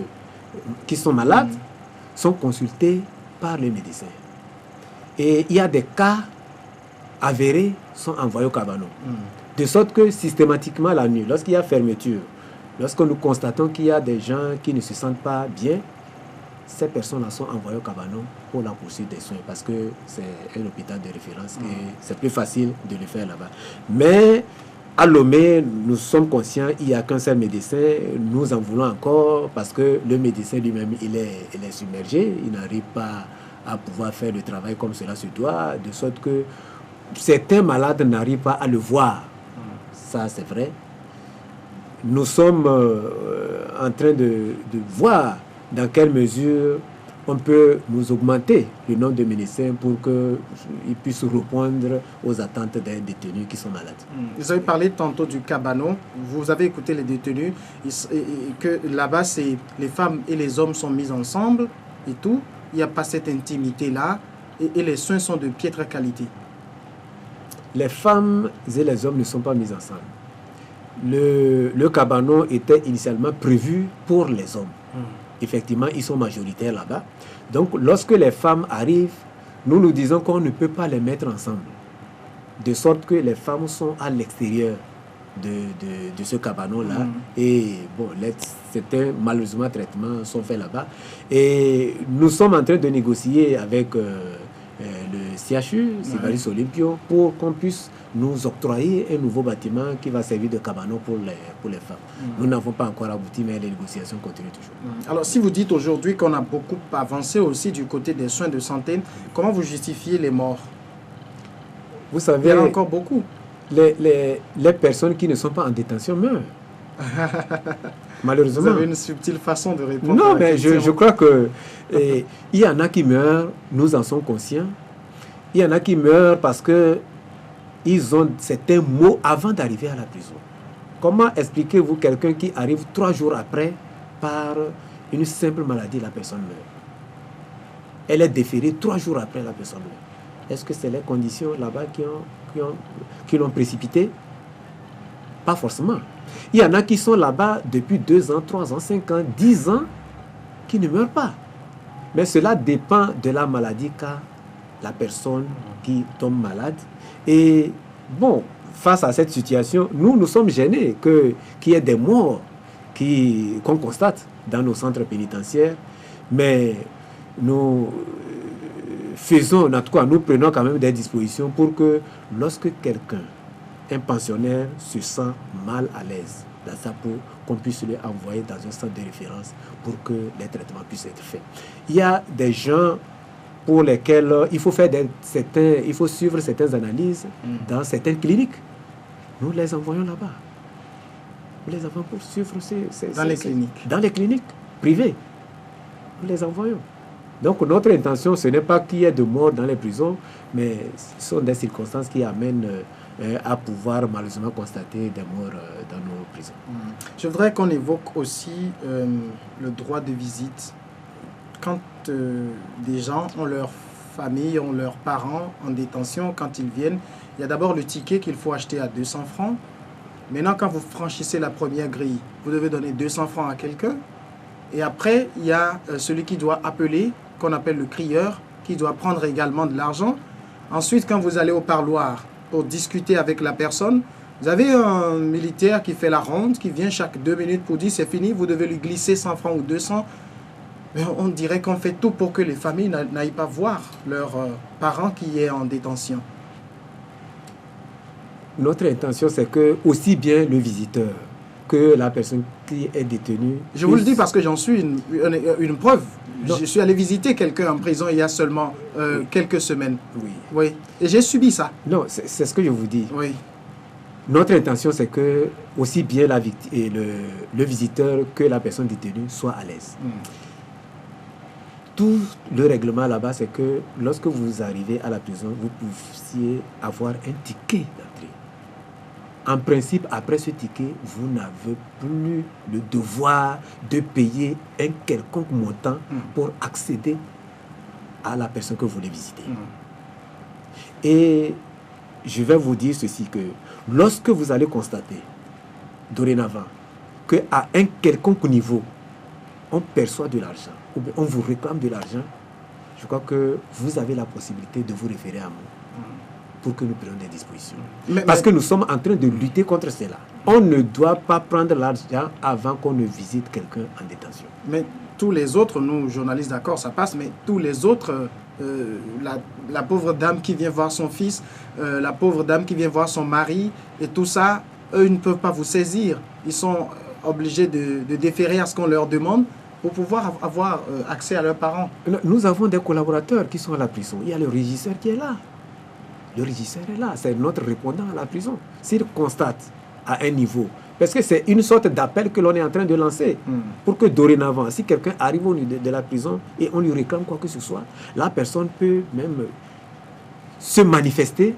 qui sont malades, sont consultées par les médecins. Et il y a des cas avérés sont envoyés au cabanon. De sorte que systématiquement la nuit, lorsqu'il y a fermeture, lorsque nous constatons qu'il y a des gens qui ne se sentent pas bien, ces personnes-là sont envoyées au cabanon pour la poursuite des soins, parce que c'est un hôpital de référence et c'est plus facile de le faire là-bas. Mais à Lomé, nous sommes conscients, il n'y a qu'un seul médecin, nous en voulons encore parce que le médecin lui-même, il est submergé, il n'arrive pas à pouvoir faire le travail comme cela se doit, de sorte que certains malades n'arrivent pas à le voir. Ça, c'est vrai. Nous sommes en train de voir dans quelle mesure on peut nous augmenter le nombre de médecins pour qu'ils puissent répondre aux attentes des détenus qui sont malades. Vous avez parlé tantôt du cabanon, vous avez écouté les détenus, et que là-bas, les femmes et les hommes sont mis ensemble et tout. Il n'y a pas cette intimité-là et les soins sont de piètre qualité. Les femmes et les hommes ne sont pas mis ensemble. Le cabanon était initialement prévu pour les hommes. Effectivement, ils sont majoritaires là-bas. Donc, lorsque les femmes arrivent, nous nous disons qu'on ne peut pas les mettre ensemble. De sorte que les femmes sont à l'extérieur de ce cabanon-là. Et bon, certains, malheureusement, traitements sont faits là-bas. Et nous sommes en train de négocier avec le CHU, Sibaris Olympio, pour qu'on puisse nous octroyer un nouveau bâtiment qui va servir de cabanon pour les femmes. Nous n'avons pas encore abouti, mais les négociations continuent toujours. Alors, si vous dites aujourd'hui qu'on a beaucoup avancé aussi du côté des soins de santé, comment vous justifiez les morts? Vous savez, il y en a encore beaucoup. Les personnes qui ne sont pas en détention meurent. Malheureusement. Vous avez une subtile façon de répondre. Non, mais je crois que il y en a qui meurent, nous en sommes conscients. Il y en a qui meurent parce que ils ont certains maux avant d'arriver à la prison. Comment expliquez-vous quelqu'un qui arrive 3 jours après par une simple maladie, la personne meurt? Elle est déférée 3 jours après, la personne meurt. Est-ce que c'est les conditions là-bas qui l'ont précipité? Pas forcément. Il y en a qui sont là-bas depuis 2 ans, 3 ans, 5 ans, 10 ans, qui ne meurent pas. Mais cela dépend de la maladie qu'a la personne qui tombe malade. Et bon, face à cette situation, nous sommes gênés qu'il y ait des morts qu'on constate dans nos centres pénitentiaires. Mais nous faisons, en tout cas, nous prenons quand même des dispositions pour que lorsque quelqu'un, un pensionnaire, se sent mal à l'aise dans sa peau, qu'on puisse le envoyer dans un centre de référence pour que les traitements puissent être faits. Il y a des gens pour lesquels il faut suivre certaines analyses dans certaines cliniques. Nous les envoyons là-bas. Nous les envoyons pour suivre dans les cliniques privées. Nous les envoyons. Donc notre intention, ce n'est pas qu'il y ait de morts dans les prisons, mais ce sont des circonstances qui amènent à pouvoir malheureusement constater des morts dans nos prisons. Je voudrais qu'on évoque aussi le droit de visite. Quand des gens ont leur famille, ont leurs parents en détention, quand ils viennent, il y a d'abord le ticket qu'il faut acheter à 200 francs. Maintenant, quand vous franchissez la première grille, vous devez donner 200 francs à quelqu'un. Et après, il y a celui qui doit appeler, qu'on appelle le crieur, qui doit prendre également de l'argent. Ensuite, quand vous allez au parloir pour discuter avec la personne, vous avez un militaire qui fait la ronde, qui vient chaque 2 minutes pour dire c'est fini, vous devez lui glisser 100 francs ou 200. Mais on dirait qu'on fait tout pour que les familles n'aillent pas voir leurs parents qui est en détention. Notre intention, c'est que aussi bien le visiteur que la personne qui est détenue... Je vous le dis parce que j'en suis une preuve. Non. Je suis allé visiter quelqu'un en prison il y a seulement quelques semaines. Oui. Oui. Et j'ai subi ça. Non, c'est ce que je vous dis. Oui. Notre intention, c'est que aussi bien le visiteur que la personne détenue soit à l'aise. Tout le règlement là-bas, c'est que lorsque vous arrivez à la prison, vous puissiez avoir un ticket d'entrée. En principe, après ce ticket, vous n'avez plus le devoir de payer un quelconque montant pour accéder à la personne que vous voulez visiter. Et je vais vous dire ceci, que lorsque vous allez constater, dorénavant, qu'à un quelconque niveau, on perçoit de l'argent, ou bien on vous réclame de l'argent, je crois que vous avez la possibilité de vous référer à nous pour que nous prenions des dispositions. Parce que nous sommes en train de lutter contre cela. On ne doit pas prendre l'argent avant qu'on ne visite quelqu'un en détention. Mais tous les autres, nous, journalistes, d'accord, ça passe, mais tous les autres, la pauvre dame qui vient voir son fils, la pauvre dame qui vient voir son mari, et tout ça, eux, ils ne peuvent pas vous saisir. Ils sont obligés de déférer à ce qu'on leur demande pour pouvoir avoir accès à leurs parents. Nous avons des collaborateurs qui sont à la prison. Il y a le régisseur qui est là. Le régisseur est là, c'est notre répondant à la prison. S'il constate à un niveau, parce que c'est une sorte d'appel que l'on est en train de lancer, pour que dorénavant, si quelqu'un arrive au niveau de la prison et on lui réclame quoi que ce soit, la personne peut même se manifester,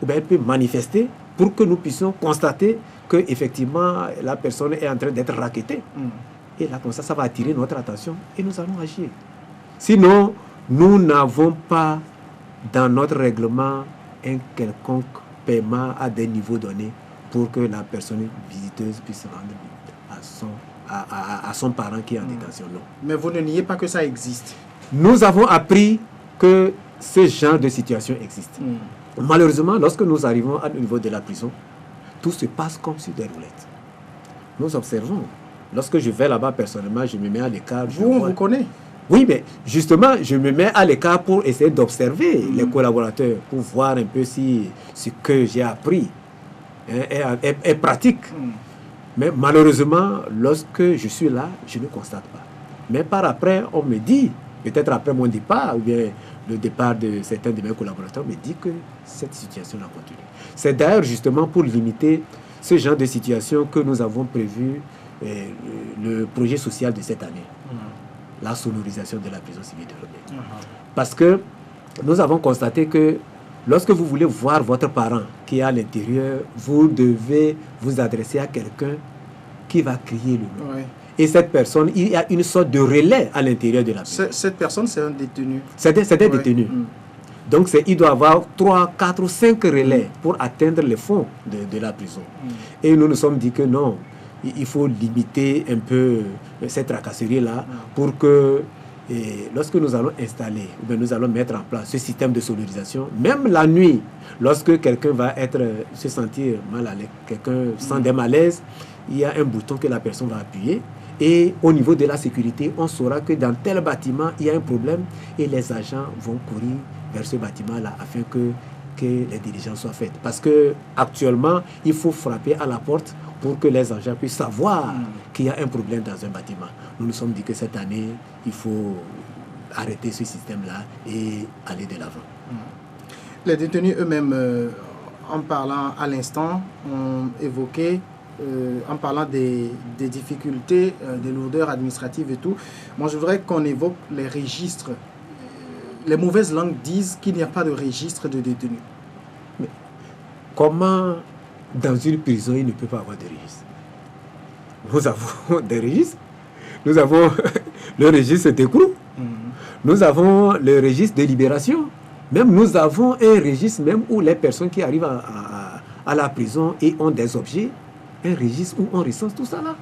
ou bien elle peut manifester pour que nous puissions constater qu'effectivement la personne est en train d'être raquettée. Et là, comme ça va attirer notre attention et nous allons agir. Sinon, nous n'avons pas dans notre règlement un quelconque paiement à des niveaux donnés pour que la personne visiteuse puisse se rendre à son parent qui est en détention. Non. Mais vous ne niez pas que ça existe. Nous avons appris que ce genre de situation existe. Malheureusement, lorsque nous arrivons au niveau de la prison, tout se passe comme sur des roulettes. Nous observons. Lorsque je vais là-bas personnellement, je me mets à l'écart. On vous connaît. Oui, mais justement, je me mets à l'écart pour essayer d'observer les collaborateurs, pour voir un peu si ce que j'ai appris est pratique. Mais malheureusement, lorsque je suis là, je ne constate pas. Mais par après, on me dit, peut-être après mon départ, ou bien le départ de certains de mes collaborateurs, me dit que cette situation a continué. C'est d'ailleurs justement pour limiter ce genre de situation que nous avons prévu le projet social de cette année. La sonorisation de la prison civile de Lomé. Parce que nous avons constaté que lorsque vous voulez voir votre parent qui est à l'intérieur, vous devez vous adresser à quelqu'un qui va crier le nom. Oui. Et cette personne, il y a une sorte de relais à l'intérieur de la prison. Cette personne, c'est un détenu. C'est des détenus. Donc, il doit avoir 3, 4 ou 5 relais pour atteindre les fonds de la prison. Et nous nous sommes dit que non, il faut limiter un peu cette tracasserie-là pour que lorsque nous allons installer, ou bien nous allons mettre en place ce système de sonorisation, même la nuit, lorsque quelqu'un va se sentir mal à l'aise, quelqu'un sent des malaises, il y a un bouton que la personne va appuyer et au niveau de la sécurité, on saura que dans tel bâtiment, il y a un problème et les agents vont courir vers ce bâtiment-là afin que les diligences soient faites. Parce qu'actuellement, il faut frapper à la porte pour que les agents puissent savoir qu'il y a un problème dans un bâtiment. Nous nous sommes dit que cette année, il faut arrêter ce système-là et aller de l'avant. Les détenus eux-mêmes, en parlant à l'instant, ont évoqué, en parlant des difficultés, des lourdeurs administratives et tout. Moi, je voudrais qu'on évoque les registres. Les mauvaises langues disent qu'il n'y a pas de registre de détenus. comment dans une prison il ne peut pas avoir de registre? Nous avons des registres. Nous avons le registre d'écrou. Nous avons le registre de libération. Même nous avons un registre même où les personnes qui arrivent à la prison et ont des objets, un registre où on recense tout ça là.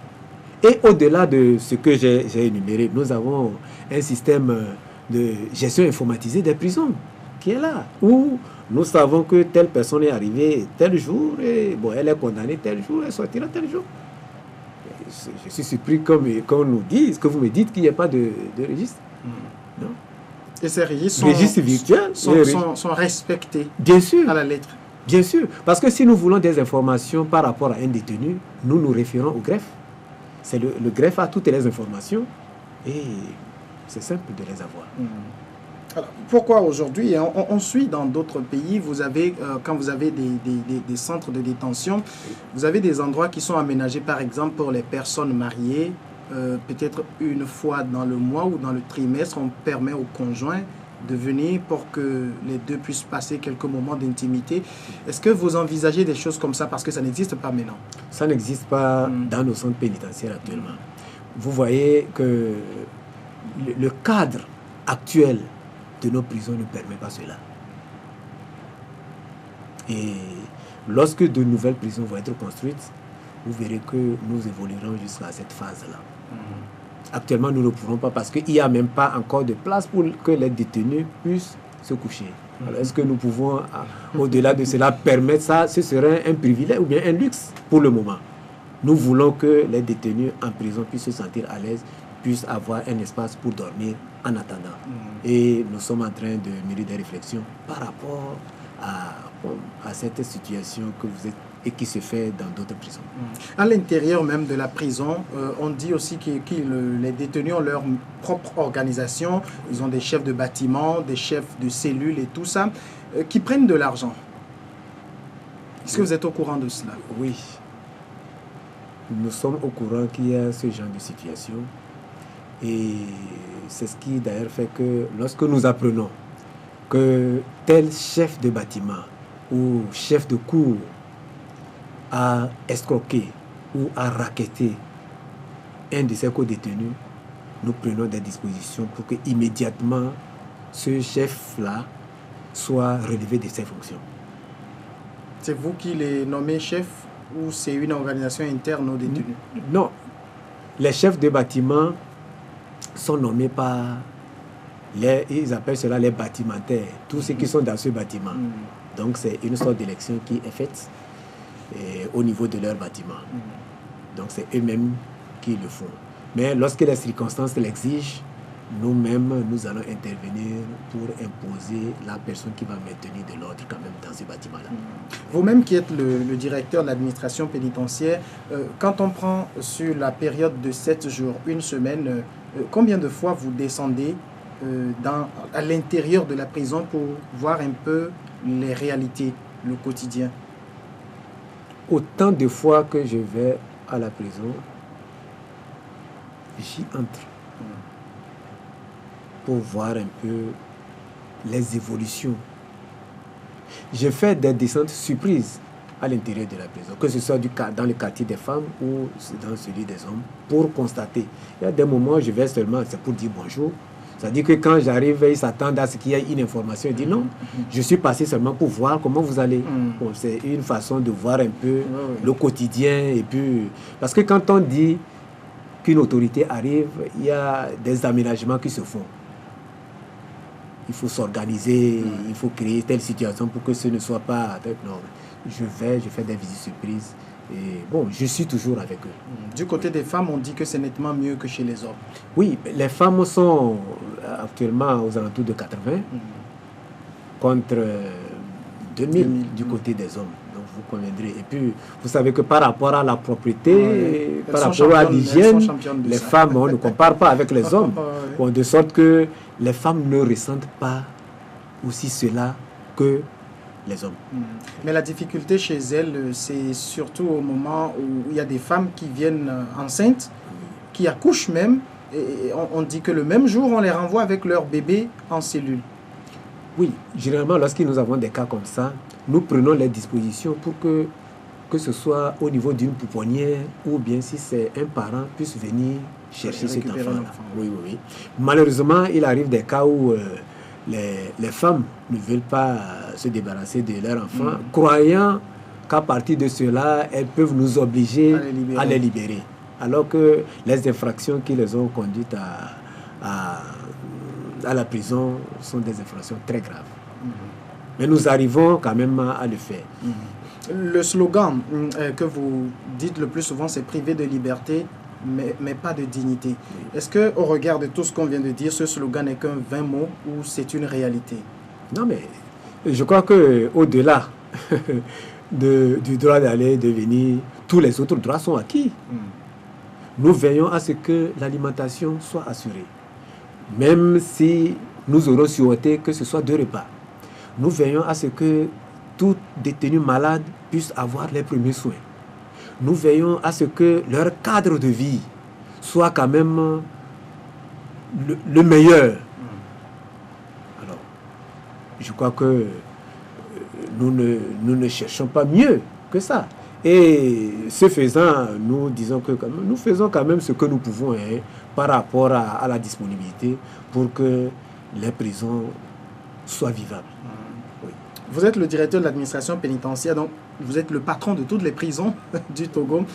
Et au-delà de ce que j'ai énuméré, nous avons un système de gestion informatisée des prisons qui est là, où nous savons que telle personne est arrivée tel jour, et bon, elle est condamnée tel jour, elle sortira tel jour. Je suis surpris qu'on nous dise, que vous me dites qu'il n'y a pas de registre. Non. Et ces registres sont respectés, bien sûr, à la lettre. Bien sûr, parce que si nous voulons des informations par rapport à un détenu, nous nous référons au greffe. C'est le greffe a toutes les informations et c'est simple de les avoir. Alors, pourquoi aujourd'hui, on suit dans d'autres pays, vous avez, quand vous avez des centres de détention, vous avez des endroits qui sont aménagés par exemple pour les personnes mariées, peut-être une fois dans le mois ou dans le trimestre, on permet aux conjoints de venir pour que les deux puissent passer quelques moments d'intimité. Est-ce que vous envisagez des choses comme ça parce que ça n'existe pas maintenant? Ça n'existe pas dans nos centres pénitentiaires actuellement. Vous voyez que le cadre actuel de nos prisons ne permet pas cela. Et lorsque de nouvelles prisons vont être construites, vous verrez que nous évoluerons jusqu'à cette phase-là. Actuellement, nous ne pouvons pas parce qu'il n'y a même pas encore de place pour que les détenus puissent se coucher. Alors, est-ce que nous pouvons, au-delà de cela, permettre ça? Ce serait un privilège ou bien un luxe pour le moment. Nous voulons que les détenus en prison puissent se sentir à l'aise, puissent avoir un espace pour dormir en attendant. Et nous sommes en train de mener des réflexions par rapport à cette situation que vous êtes et qui se fait dans d'autres prisons. À l'intérieur même de la prison, on dit aussi que les détenus ont leur propre organisation. Ils ont des chefs de bâtiment, des chefs de cellules et tout ça, qui prennent de l'argent. Est-ce que vous êtes au courant de cela? Oui. Nous sommes au courant qu'il y a ce genre de situation. Et c'est ce qui d'ailleurs fait que lorsque nous apprenons que tel chef de bâtiment ou chef de cour a escroqué ou a racketté un de ses co-détenus, nous prenons des dispositions pour que immédiatement ce chef-là soit relevé de ses fonctions. C'est vous qui les nommez chef ou c'est une organisation interne aux détenus? Non. Les chefs de bâtiment sont nommés par ils appellent cela les bâtimentaires, tous ceux qui sont dans ce bâtiment. Donc c'est une sorte d'élection qui est faite au niveau de leur bâtiment. Donc c'est eux-mêmes qui le font. Mais lorsque les circonstances l'exigent, nous-mêmes, nous allons intervenir pour imposer la personne qui va maintenir de l'ordre quand même dans ce bâtiment-là. Vous-même qui êtes le directeur de l'administration pénitentiaire, quand on prend sur la période de 7 jours, une semaine, combien de fois vous descendez à l'intérieur de la prison pour voir un peu les réalités, le quotidien? Autant de fois que je vais à la prison, j'y entre pour voir un peu les évolutions. Je fais des descentes surprises à l'intérieur de la prison, que ce soit dans le quartier des femmes ou dans celui des hommes, pour constater. Il y a des moments où je vais seulement, c'est pour dire bonjour. C'est-à-dire que quand j'arrive, ils s'attendent à ce qu'il y ait une information. Ils disent non, je suis passé seulement pour voir comment vous allez. Bon, c'est une façon de voir un peu le quotidien. Et puis, parce que quand on dit qu'une autorité arrive, il y a des aménagements qui se font. Il faut s'organiser, il faut créer telle situation pour que ce ne soit pas... Non, je fais des visites surprises. Et bon, je suis toujours avec eux. Du côté des femmes, on dit que c'est nettement mieux que chez les hommes. Oui, les femmes sont actuellement aux alentours de 80 contre 2000 du côté des hommes. Donc vous conviendrez. Et puis, vous savez que par rapport à la propreté, par rapport à l'hygiène, les femmes, on ne compare pas avec les hommes. Bon, de sorte que les femmes ne ressentent pas aussi cela que les hommes. Mais la difficulté chez elles, c'est surtout au moment où il y a des femmes qui viennent enceintes, qui accouchent même, et on dit que le même jour, on les renvoie avec leur bébé en cellule. Oui, généralement, lorsque nous avons des cas comme ça, nous prenons les dispositions pour que ce soit au niveau d'une pouponnière ou bien si c'est un parent puisse venir chercher cet enfant-là. Oui, oui, oui. Malheureusement, il arrive des cas où les femmes ne veulent pas se débarrasser de leur enfant, croyant qu'à partir de cela, elles peuvent nous obliger à les libérer. Alors que les infractions qui les ont conduites à la prison sont des infractions très graves. Mais nous arrivons quand même à le faire. Le slogan que vous dites le plus souvent, c'est priver de liberté, mais pas de dignité. Oui. Est-ce qu'au regard de tout ce qu'on vient de dire, ce slogan n'est qu'un vain mot ou c'est une réalité? Non, mais je crois qu'au-delà du droit d'aller, de venir, tous les autres droits sont acquis. Nous veillons à ce que l'alimentation soit assurée. Même si nous aurons souhaité que ce soit 2 repas. Nous veillons à ce que tout détenu malade puisse avoir les premiers soins. Nous veillons à ce que leur cadre de vie soit quand même le meilleur. Alors, je crois que nous ne cherchons pas mieux que ça. Et ce faisant, nous disons que nous faisons quand même ce que nous pouvons par rapport à la disponibilité pour que les prisons soient vivables. Oui. Vous êtes le directeur de l'administration pénitentiaire, donc vous êtes le patron de toutes les prisons du Togo.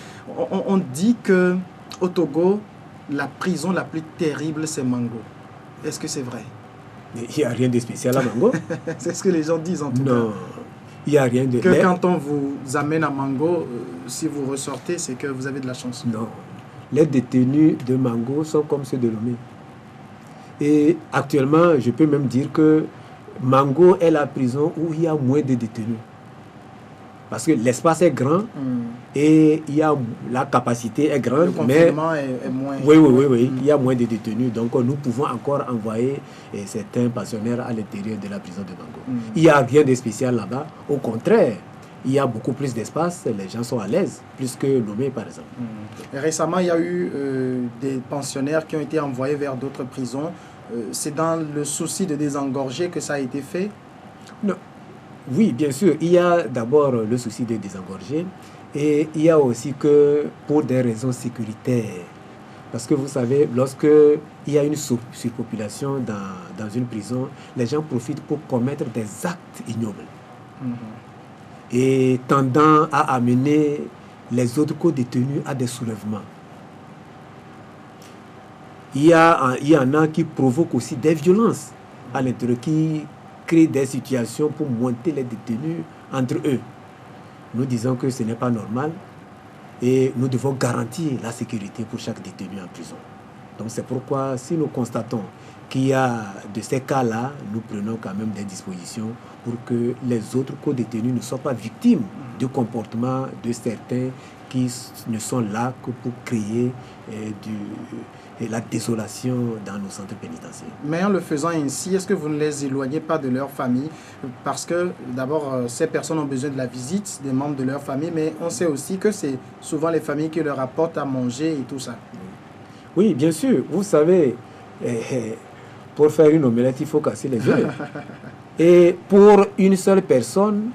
On dit qu'au Togo, la prison la plus terrible, c'est Mango. Est-ce que c'est vrai? Il n'y a rien de spécial à Mango. C'est ce que les gens disent en tout cas. Non. Il n'y a rien de... Que quand on vous amène à Mango, si vous ressortez, c'est que vous avez de la chance. Non. Les détenus de Mango sont comme ceux de Lomé. Et actuellement, je peux même dire que Mango est la prison où il y a moins de détenus. Parce que l'espace est grand et la capacité est grande. Le confinement est moins... Oui. Il y a moins de détenus. Donc, nous pouvons encore envoyer certains pensionnaires à l'intérieur de la prison de Mango. Il n'y a rien de spécial là-bas. Au contraire, il y a beaucoup plus d'espace. Les gens sont à l'aise, plus que Lomé, par exemple. Et récemment, il y a eu des pensionnaires qui ont été envoyés vers d'autres prisons. C'est dans le souci de désengorger que ça a été fait? Non. Oui, bien sûr. Il y a d'abord le souci de désengorger et il y a aussi que pour des raisons sécuritaires. Parce que vous savez, lorsqu'il y a une surpopulation dans une prison, les gens profitent pour commettre des actes ignobles. Et tendant à amener les autres co-détenus à des soulèvements. Il y en a qui provoquent aussi des violences à l'intérieur, qui créent des situations pour monter les détenus entre eux. Nous disons que ce n'est pas normal et nous devons garantir la sécurité pour chaque détenu en prison. Donc c'est pourquoi si nous constatons qu'il y a de ces cas-là, nous prenons quand même des dispositions pour que les autres co-détenus ne soient pas victimes du comportement de certains qui ne sont là que pour créer la désolation dans nos centres pénitentiaires. Mais en le faisant ainsi, est-ce que vous ne les éloignez pas de leur famille? Parce que d'abord, ces personnes ont besoin de la visite des membres de leur famille, mais on sait aussi que c'est souvent les familles qui leur apportent à manger et tout ça. Oui, bien sûr. Vous savez, pour faire une omelette, il faut casser les œufs. Et pour une seule personne,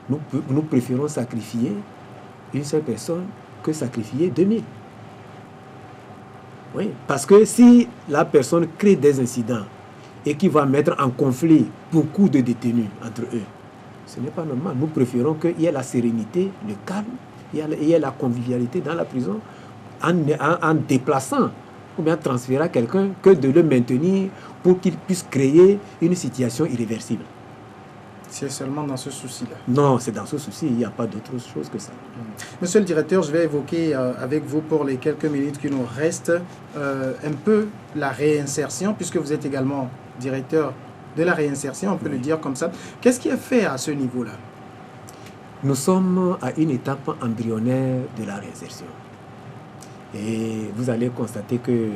nous préférons sacrifier une seule personne que sacrifier 2000. Oui, parce que si la personne crée des incidents et qui va mettre en conflit beaucoup de détenus entre eux, ce n'est pas normal. Nous préférons qu'il y ait la sérénité, le calme, il y ait la convivialité dans la prison en déplaçant ou bien transférant quelqu'un que de le maintenir pour qu'il puisse créer une situation irréversible. C'est seulement dans ce souci-là? Non, c'est dans ce souci, il n'y a pas d'autre chose que ça. Monsieur le directeur, je vais évoquer avec vous pour les quelques minutes qui nous restent un peu la réinsertion, puisque vous êtes également directeur de la réinsertion, on peut le dire comme ça. Qu'est-ce qui est fait à ce niveau-là? Nous sommes à une étape embryonnaire de la réinsertion. Et vous allez constater que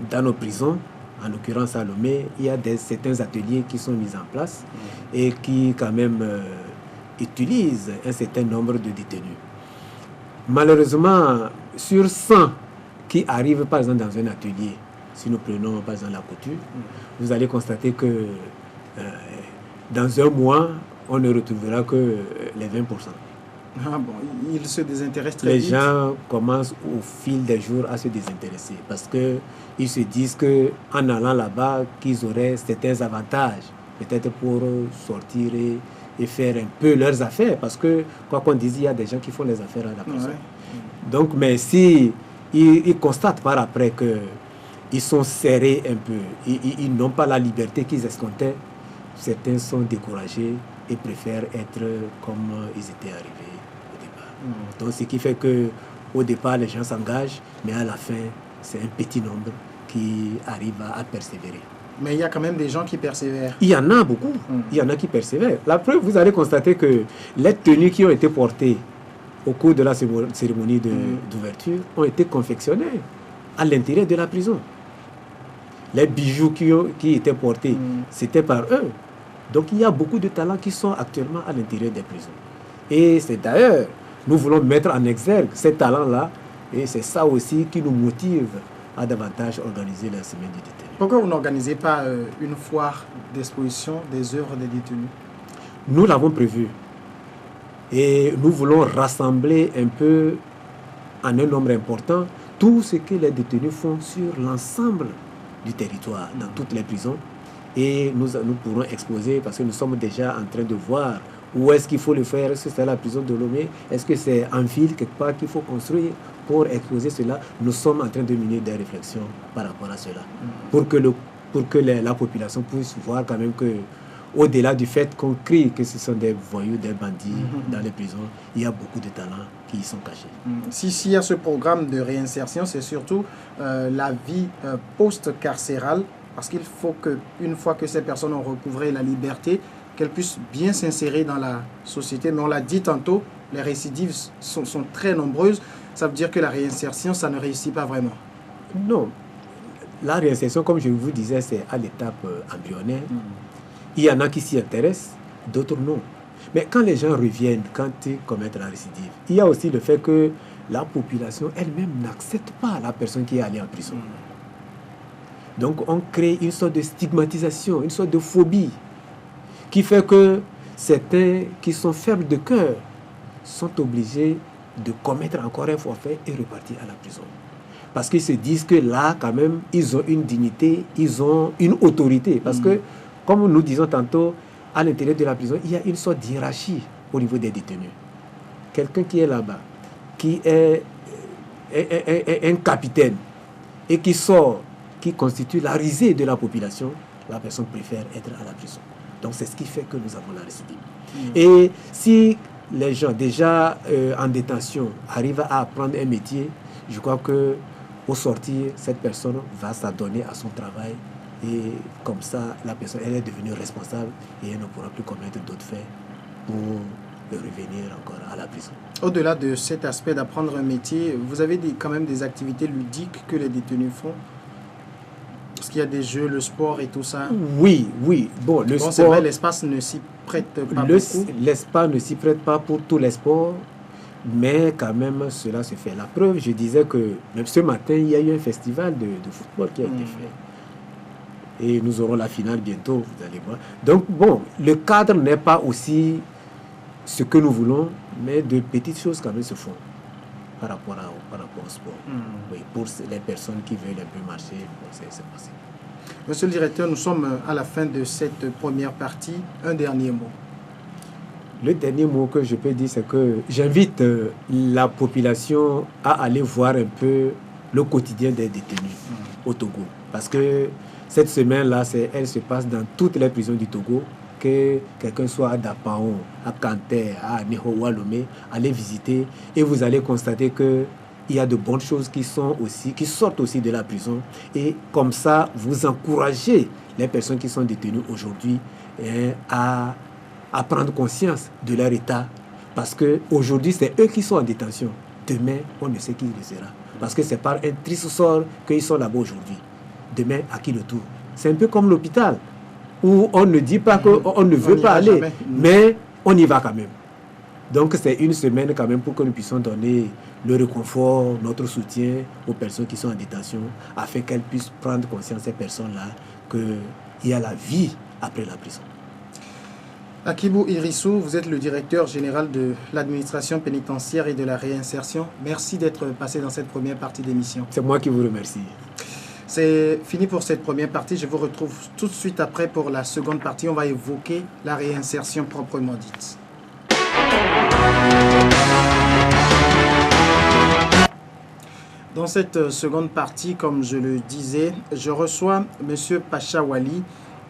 dans nos prisons, en l'occurrence à Lomé, il y a certains ateliers qui sont mis en place et qui quand même utilisent un certain nombre de détenus. Malheureusement, sur 100 qui arrivent par exemple dans un atelier, si nous prenons par exemple la couture, vous allez constater que dans un mois, on ne retrouvera que les 20%. Ah bon, ils se désintéressent très Les vite. gens commencent au fil des jours à se désintéresser parce qu'ils se disent qu'en allant là-bas, qu'ils auraient certains avantages, peut-être pour sortir et faire un peu leurs affaires. Parce que, quoi qu'on dise, il y a des gens qui font les affaires à la prison. Ouais. Donc, mais si ils constatent par après qu'ils sont serrés un peu, ils n'ont pas la liberté qu'ils escomptaient, certains sont découragés et préfèrent être comme ils étaient arrivés au départ. Donc, ce qui fait qu'au départ, les gens s'engagent, mais à la fin, c'est un petit nombre qui arrive à persévérer. Mais il y a quand même des gens qui persévèrent. Il y en a beaucoup. Il y en a qui persévèrent. La preuve, vous allez constater que les tenues qui ont été portées au cours de la cérémonie d'ouverture ont été confectionnées à l'intérieur de la prison. Les bijoux qui étaient portés, c'était par eux. Donc il y a beaucoup de talents qui sont actuellement à l'intérieur des prisons. Et c'est d'ailleurs, nous voulons mettre en exergue ces talents-là, et c'est ça aussi qui nous motive à davantage organiser la semaine du détenu. Pourquoi vous n'organisez pas une foire d'exposition des œuvres des détenus? Nous l'avons prévu. Et nous voulons rassembler un peu, en un nombre important, tout ce que les détenus font sur l'ensemble du territoire, dans toutes les prisons. Et nous pourrons exposer, parce que nous sommes déjà en train de voir où est-ce qu'il faut le faire. Est-ce que c'est à la prison de Lomé? Est-ce que c'est en ville, quelque part, qu'il faut construire pour exposer cela? Nous sommes en train de mener des réflexions par rapport à cela. Pour que la population puisse voir quand même que, au-delà du fait qu'on crie que ce sont des voyous, des bandits dans les prisons, il y a beaucoup de talents qui y sont cachés. S'il y a ce programme de réinsertion, c'est surtout la vie post-carcérale, parce qu'il faut qu'une fois que ces personnes ont recouvré la liberté, qu'elles puissent bien s'insérer dans la société. Mais on l'a dit tantôt, les récidives sont très nombreuses. Ça veut dire que la réinsertion, ça ne réussit pas vraiment. Non. La réinsertion, comme je vous disais, c'est à l'étape embryonnaire. Il y en a qui s'y intéressent, d'autres non. Mais quand les gens reviennent, quand ils commettent la récidive, il y a aussi le fait que la population elle-même n'accepte pas la personne qui est allée en prison. Donc on crée une sorte de stigmatisation, une sorte de phobie, qui fait que certains qui sont faibles de cœur sont obligés de commettre encore un forfait et repartir à la prison. Parce qu'ils se disent que là, quand même, ils ont une dignité, ils ont une autorité. Parce que, comme nous disons tantôt, à l'intérieur de la prison, il y a une sorte d'hiérarchie au niveau des détenus. Quelqu'un qui est là-bas, qui est un capitaine et qui sort, qui constitue la risée de la population, la personne préfère être à la prison. Donc c'est ce qui fait que nous avons la récidive. Et si les gens déjà en détention arrivent à apprendre un métier, je crois que au sortir, cette personne va s'adonner à son travail et comme ça, la personne elle est devenue responsable et elle ne pourra plus commettre d'autres faits pour revenir encore à la prison. Au-delà de cet aspect d'apprendre un métier, vous avez quand même des activités ludiques que les détenus font? Parce qu'il y a des jeux, le sport et tout ça. Oui. Bon, le c'est sport, vrai, l'espace ne s'y prête pas beaucoup. L'espace ne s'y prête pas pour tous les sports, mais quand même, cela se fait. La preuve, je disais que même ce matin, il y a eu un festival de football qui a été fait. Et nous aurons la finale bientôt, vous allez voir. Donc, bon, le cadre n'est pas aussi ce que nous voulons, mais de petites choses quand même se font par rapport au sport. Oui, pour les personnes qui veulent un peu marcher, c'est possible. Monsieur le directeur, nous sommes à la fin de cette première partie. Un dernier mot. Le dernier mot que je peux dire, c'est que j'invite la population à aller voir un peu le quotidien des détenus au Togo. Parce que cette semaine-là, elle se passe dans toutes les prisons du Togo. Que quelqu'un soit à Dapaon, à Kanté, à Neho ou à Lomé, allez visiter et vous allez constater qu'il y a de bonnes choses qui sortent aussi de la prison. Et comme ça, vous encouragez les personnes qui sont détenues aujourd'hui à prendre conscience de leur état. Parce qu'aujourd'hui, c'est eux qui sont en détention. Demain, on ne sait qui le sera. Parce que c'est par un triste sort qu'ils sont là-bas aujourd'hui. Demain, à qui le tour? C'est un peu comme l'hôpital, où on ne dit pas qu'on ne veut pas aller, mais on y va quand même. Donc c'est une semaine quand même pour que nous puissions donner le réconfort, notre soutien aux personnes qui sont en détention, afin qu'elles puissent prendre conscience, ces personnes-là, qu'il y a la vie après la prison. Akibou Irissou, vous êtes le directeur général de l'administration pénitentiaire et de la réinsertion. Merci d'être passé dans cette première partie d'émission. C'est moi qui vous remercie. C'est fini pour cette première partie. Je vous retrouve tout de suite après pour la seconde partie. On va évoquer la réinsertion proprement dite. Dans cette seconde partie, comme je le disais, je reçois M. Pacha Wali.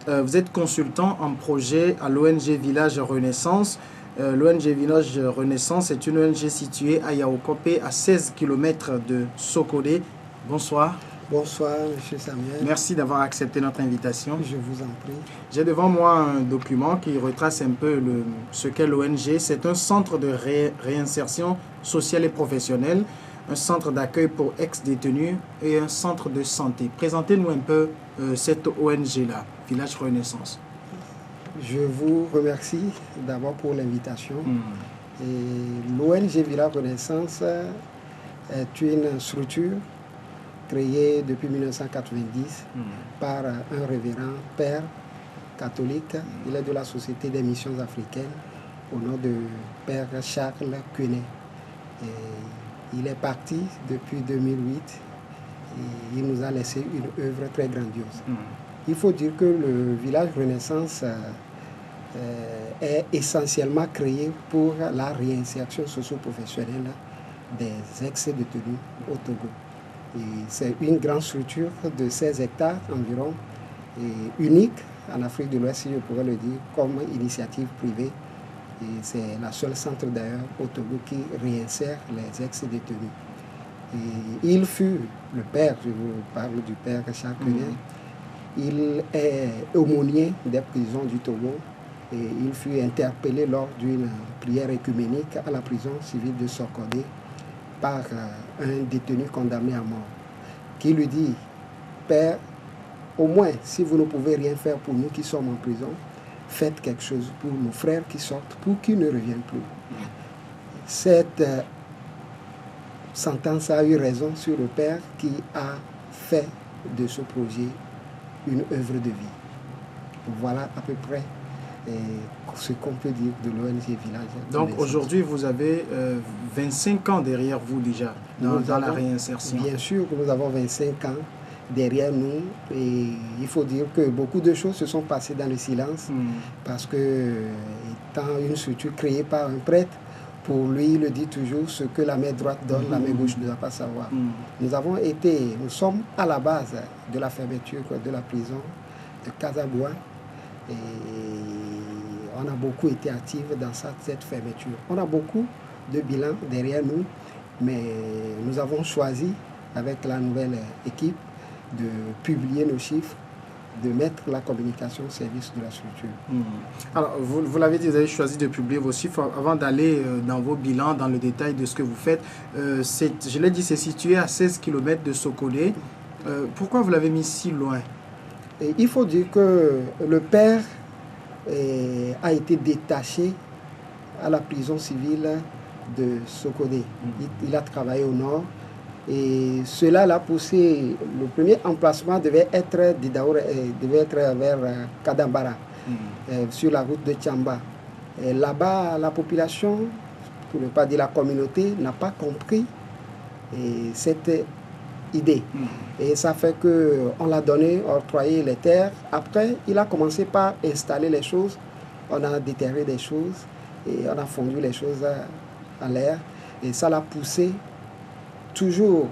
Vous êtes consultant en projet à l'ONG Village Renaissance. L'ONG Village Renaissance est une ONG située à Yaoukopé, à 16 km de Sokodé. Bonsoir. Bonsoir, M. Samuel. Merci d'avoir accepté notre invitation. Je vous en prie. J'ai devant moi un document qui retrace un peu ce qu'est l'ONG. C'est un centre de réinsertion sociale et professionnelle, un centre d'accueil pour ex-détenus et un centre de santé. Présentez-nous un peu cette ONG-là, Village Renaissance. Je vous remercie d'abord pour l'invitation. L'ONG Village Renaissance est une structure créée depuis 1990 par un révérend père catholique. Il est de la Société des missions africaines au nom de Père Charles Quenet. Il est parti depuis 2008 et il nous a laissé une œuvre très grandiose. Il faut dire que le Village Renaissance est essentiellement créé pour la réinsertion socio-professionnelle des ex-détenus au Togo. C'est une grande structure de 16 hectares environ, et unique en Afrique de l'Ouest, si je pourrais le dire, comme initiative privée. Et c'est la seule centre d'ailleurs au Togo qui réinsère les ex-détenus. Et il fut le père, je vous parle du père Charles Quenet, il est aumônier des prisons du Togo et il fut interpellé lors d'une prière écuménique à la prison civile de Sokodé par un détenu condamné à mort, qui lui dit: Père, au moins, si vous ne pouvez rien faire pour nous qui sommes en prison, faites quelque chose pour nos frères qui sortent, pour qu'ils ne reviennent plus. Cette sentence a eu raison sur le père qui a fait de ce projet une œuvre de vie. Voilà à peu près ce qu'on peut dire de l'ONG Village. Donc aujourd'hui, vous avez 25 ans derrière vous déjà dans la réinsertion. Bien sûr que nous avons 25 ans derrière nous et il faut dire que beaucoup de choses se sont passées dans le silence parce que, étant une structure créée par un prêtre, pour lui, il le dit toujours, ce que la main droite donne, la main gauche ne doit pas savoir. Nous sommes à la base de la fermeture de la prison de Kasaboua et on a beaucoup été actifs dans cette fermeture. On a beaucoup de bilans derrière nous, mais nous avons choisi, avec la nouvelle équipe, de publier nos chiffres, de mettre la communication au service de la structure. Alors, vous l'avez dit, vous avez choisi de publier vos chiffres. Avant d'aller dans vos bilans, dans le détail de ce que vous faites, je l'ai dit, c'est situé à 16 km de Sokodé. Pourquoi vous l'avez mis si loin? Et il faut dire que le père a été détaché à la prison civile de Sokodé. Il a travaillé au nord. Et cela l'a poussé, le premier emplacement devait être vers Kadambara, sur la route de Tchamba. Et là-bas, la population, pour ne pas dire la communauté, n'a pas compris cette idée. Et ça fait qu'on l'a donné, octroyé les terres. Après, il a commencé par installer les choses. On a déterré des choses et on a fondu les choses en l'air. Et ça l'a poussé, toujours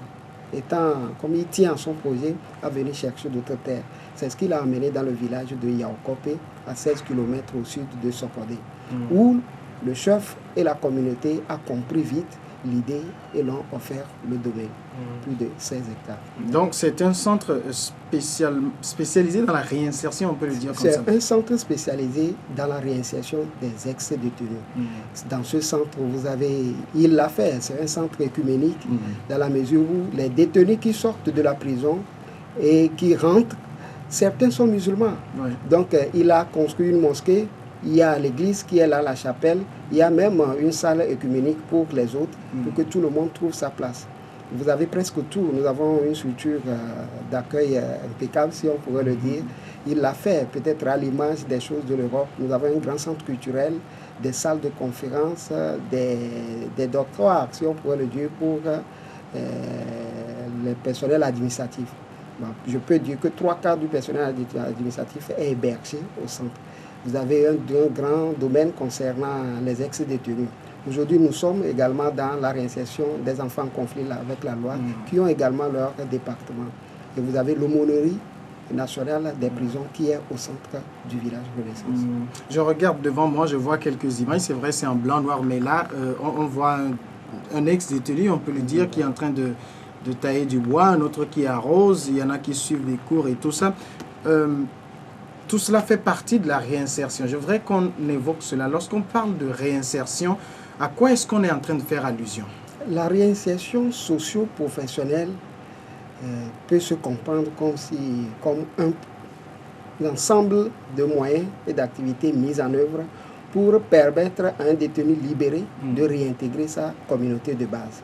étant, comme il tient son projet, à venir chercher d'autres terres. C'est ce qu'il a amené dans le village de Yaoukopé, à 16 km au sud de Sokodé, où le chef et la communauté ont compris vite l'idée et l'ont offert le domaine, plus de 16 hectares. Donc c'est un centre spécialisé dans la réinsertion, on peut le dire comme ça. C'est un centre spécialisé dans la réinsertion des ex-détenus. Dans ce centre, il l'a fait, c'est un centre écuménique, dans la mesure où les détenus qui sortent de la prison et qui rentrent, certains sont musulmans. Donc il a construit une mosquée. Il y a l'église qui est là, la chapelle. Il y a même une salle écuménique pour les autres, pour que tout le monde trouve sa place. vous avez presque tout. Nous avons une structure d'accueil impeccable, si on pourrait le dire. Il l'a fait, peut-être à l'image des choses de l'Europe. Nous avons un grand centre culturel, des salles de conférences, des dortoirs, si on pourrait le dire, pour le personnel administratif. Bon, je peux dire que 3/4 du personnel administratif est hébergé au centre. Vous avez un grand domaine concernant les ex-détenus. Aujourd'hui, nous sommes également dans la réinsertion des enfants en conflit avec la loi, qui ont également leur département. Et vous avez l'aumônerie nationale des prisons qui est au centre du village Renaissance. Je regarde devant moi, je vois quelques images. C'est vrai, c'est en blanc, noir, mais là, on voit un ex-détenu, on peut le dire, qui est en train de tailler du bois, un autre qui arrose, il y en a qui suivent des cours et tout ça. Tout cela fait partie de la réinsertion. Je voudrais qu'on évoque cela. Lorsqu'on parle de réinsertion, à quoi est-ce qu'on est en train de faire allusion? La réinsertion socio-professionnelle peut se comprendre comme un ensemble de moyens et d'activités mises en œuvre pour permettre à un détenu libéré de réintégrer sa communauté de base,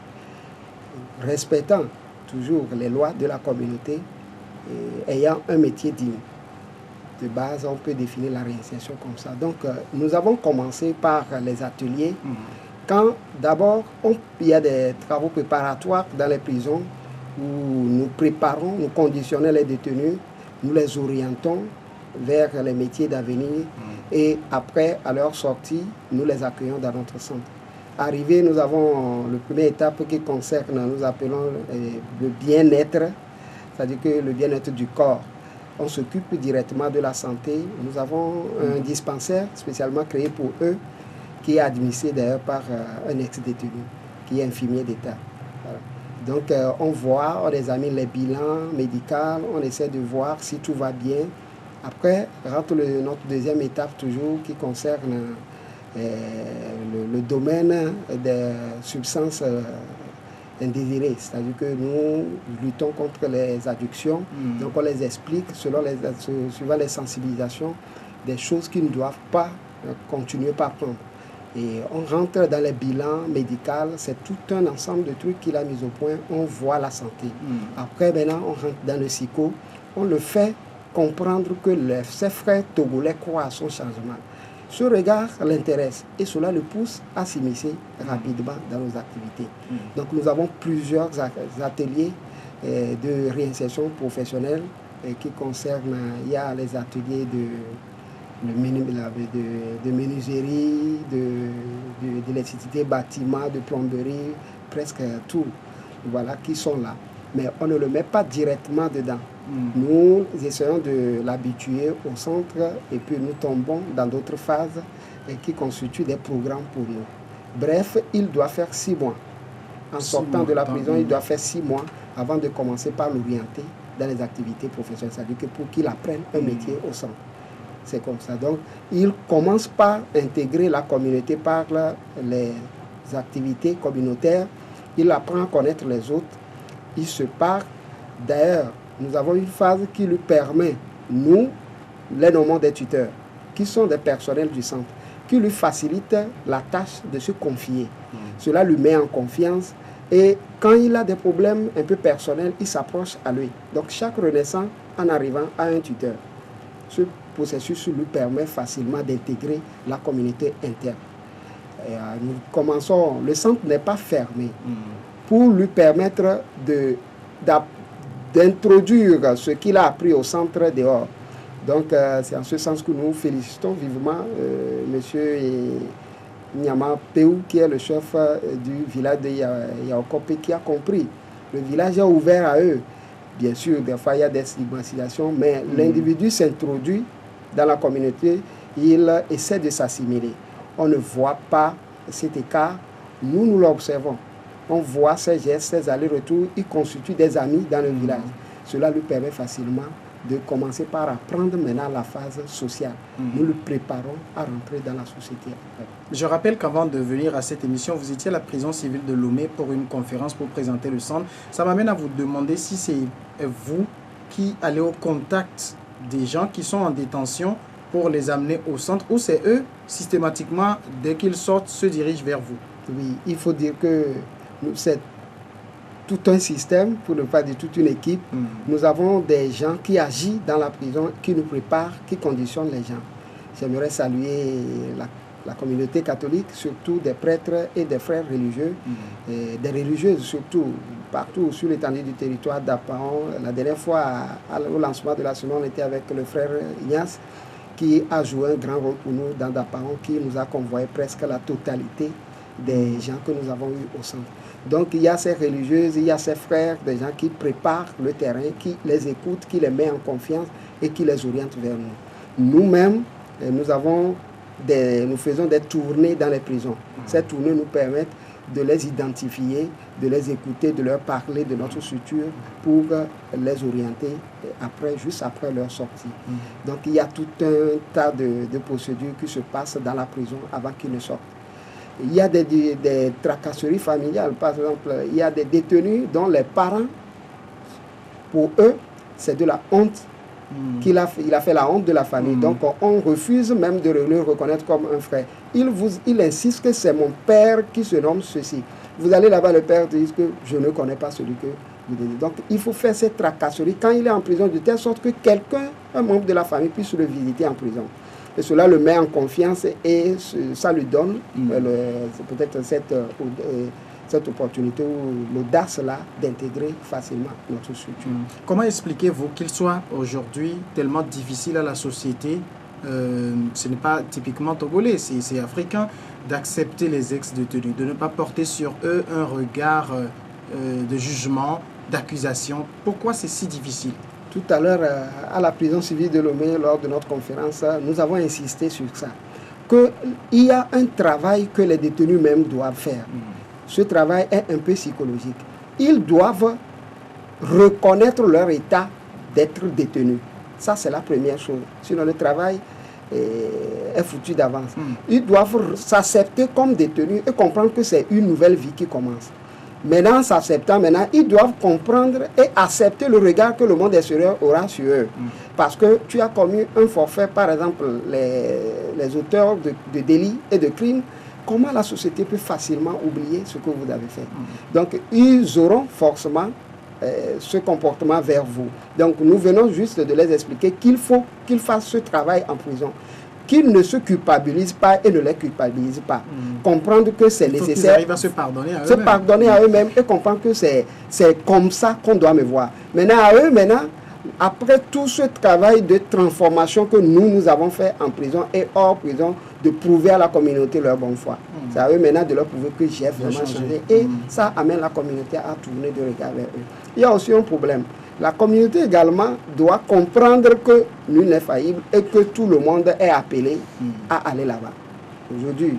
respectant toujours les lois de la communauté et ayant un métier digne. De base, on peut définir la réinsertion comme ça. Donc, nous avons commencé par les ateliers. Quand d'abord, il y a des travaux préparatoires dans les prisons où nous préparons, nous conditionnons les détenus, nous les orientons vers les métiers d'avenir et après, à leur sortie, nous les accueillons dans notre centre. Arrivé, nous avons la première étape qui concerne, nous appelons le bien-être, c'est-à-dire que le bien-être du corps. On s'occupe directement de la santé. Nous avons un dispensaire spécialement créé pour eux, qui est administré d'ailleurs par un ex-détenu, qui est infirmier d'État. Voilà. Donc on examine les bilans médicaux, on essaie de voir si tout va bien. Après, rentre notre deuxième étape toujours qui concerne le domaine des substances indésirées. C'est-à-dire que nous luttons contre les addictions, donc on les explique suivant les sensibilisations des choses qu'ils ne doivent pas continuer par prendre. Et on rentre dans les bilans médicaux, c'est tout un ensemble de trucs qu'il a mis au point, on voit la santé. Après, maintenant, on rentre dans le psycho, on le fait comprendre que ses frères togolais croient à son changement. Ce regard l'intéresse et cela le pousse à s'immiscer rapidement dans nos activités. Donc nous avons plusieurs ateliers de réinsertion professionnelle qui concernent, il y a les ateliers de menuiserie, d'électricité, bâtiment, de plomberie, presque tout, voilà, qui sont là. Mais on ne le met pas directement dedans. Nous essayons de l'habituer au centre et puis nous tombons dans d'autres phases qui constituent des programmes pour nous. Bref, il doit faire 6 mois. En sortant de la prison, il doit faire 6 mois avant de commencer par l'orienter dans les activités professionnelles. C'est-à-dire que pour qu'il apprenne un métier au centre. C'est comme ça. Donc, il commence par intégrer la communauté par les activités communautaires. Il apprend à connaître les autres. Il se part. D'ailleurs, nous avons une phase qui lui permet, nous, les nommons des tuteurs, qui sont des personnels du centre, qui lui facilitent la tâche de se confier. Cela lui met en confiance et quand il a des problèmes un peu personnels, il s'approche à lui. Donc chaque renaissant en arrivant à un tuteur. Ce processus lui permet facilement d'intégrer la communauté interne. Et, nous commençons, le centre n'est pas fermé pour lui permettre d'introduire ce qu'il a appris au centre dehors. Donc c'est en ce sens que nous félicitons vivement monsieur Nyama Peu, qui est le chef du village de Yaokope, qui a compris. Le village est ouvert à eux. Bien sûr, des fois il y a des stigmatisations, mais l'individu s'introduit dans la communauté, il essaie de s'assimiler. On ne voit pas cet écart, nous l'observons. On voit ses gestes, ses allers-retours, il constitue des amis dans le village. Cela lui permet facilement de commencer par apprendre maintenant la phase sociale. Nous le préparons à rentrer dans la société. Je rappelle qu'avant de venir à cette émission, vous étiez à la prison civile de Lomé pour une conférence pour présenter le centre. Ça m'amène à vous demander si c'est vous qui allez au contact des gens qui sont en détention pour les amener au centre, ou c'est eux, systématiquement, dès qu'ils sortent, se dirigent vers vous? Oui, il faut dire que tout un système, pour ne pas dire toute une équipe. Nous avons des gens qui agissent dans la prison, qui nous préparent, qui conditionnent les gens. J'aimerais saluer la communauté catholique, surtout des prêtres et des frères religieux, et des religieuses surtout, partout sur l'étendue du territoire d'Apaon. La dernière fois, au lancement de la semaine, on était avec le frère Ignace, qui a joué un grand rôle pour nous dans Dapaon, qui nous a convoyé presque la totalité des gens que nous avons eus au centre. Donc il y a ces religieuses, il y a ces frères, des gens qui préparent le terrain, qui les écoutent, qui les mettent en confiance et qui les orientent vers nous. Nous-mêmes, nous faisons des tournées dans les prisons. Ces tournées nous permettent de les identifier, de les écouter, de leur parler de notre structure pour les orienter juste après leur sortie. Donc il y a tout un tas de procédures qui se passent dans la prison avant qu'ils ne sortent. Il y a des tracasseries familiales. Par exemple, il y a des détenus dont les parents, pour eux, c'est de la honte. Il a fait la honte de la famille. Donc on refuse même de le reconnaître comme un frère. Il insiste que c'est mon père qui se nomme ceci. Vous allez là-bas, le père dit que je ne connais pas celui que vous dites. Donc il faut faire cette tracasserie quand il est en prison, de telle sorte que quelqu'un, un membre de la famille, puisse le visiter en prison. Et cela le met en confiance et ça lui donne peut-être cette opportunité ou l'audace-là d'intégrer facilement notre structure. Comment expliquez-vous qu'il soit aujourd'hui tellement difficile à la société, ce n'est pas typiquement togolais, c'est africain, d'accepter les ex-détenus, de ne pas porter sur eux un regard de jugement, d'accusation? Pourquoi c'est si difficile? Tout à l'heure, à la prison civile de Lomé, lors de notre conférence, nous avons insisté sur ça. Qu'il y a un travail que les détenus même doivent faire. Ce travail est un peu psychologique. Ils doivent reconnaître leur état d'être détenus. Ça, c'est la première chose. Sinon, le travail est foutu d'avance. Ils doivent s'accepter comme détenus et comprendre que c'est une nouvelle vie qui commence. Maintenant, s'acceptant, ils doivent comprendre et accepter le regard que le monde extérieur aura sur eux. Parce que tu as commis un forfait, par exemple, les auteurs de délits et de crimes, comment la société peut facilement oublier ce que vous avez fait? Donc, ils auront forcément ce comportement vers vous. Donc, nous venons juste de les expliquer qu'il faut qu'ils fassent ce travail en prison, qu'ils ne se culpabilisent pas et ne les culpabilisent pas. Comprendre que c'est nécessaire. Qu'ils arrivent à se pardonner à eux-mêmes. Se pardonner à eux-mêmes et comprendre que c'est comme ça qu'on doit me voir. Maintenant, à eux, après tout ce travail de transformation que nous avons fait en prison et hors prison, de prouver à la communauté leur bonne foi. C'est à eux maintenant de leur prouver que j'ai vraiment changé. Et ça amène la communauté à tourner de regard vers eux. Il y a aussi un problème. La communauté également doit comprendre que nul n'est faillible et que tout le monde est appelé à aller là-bas. Aujourd'hui,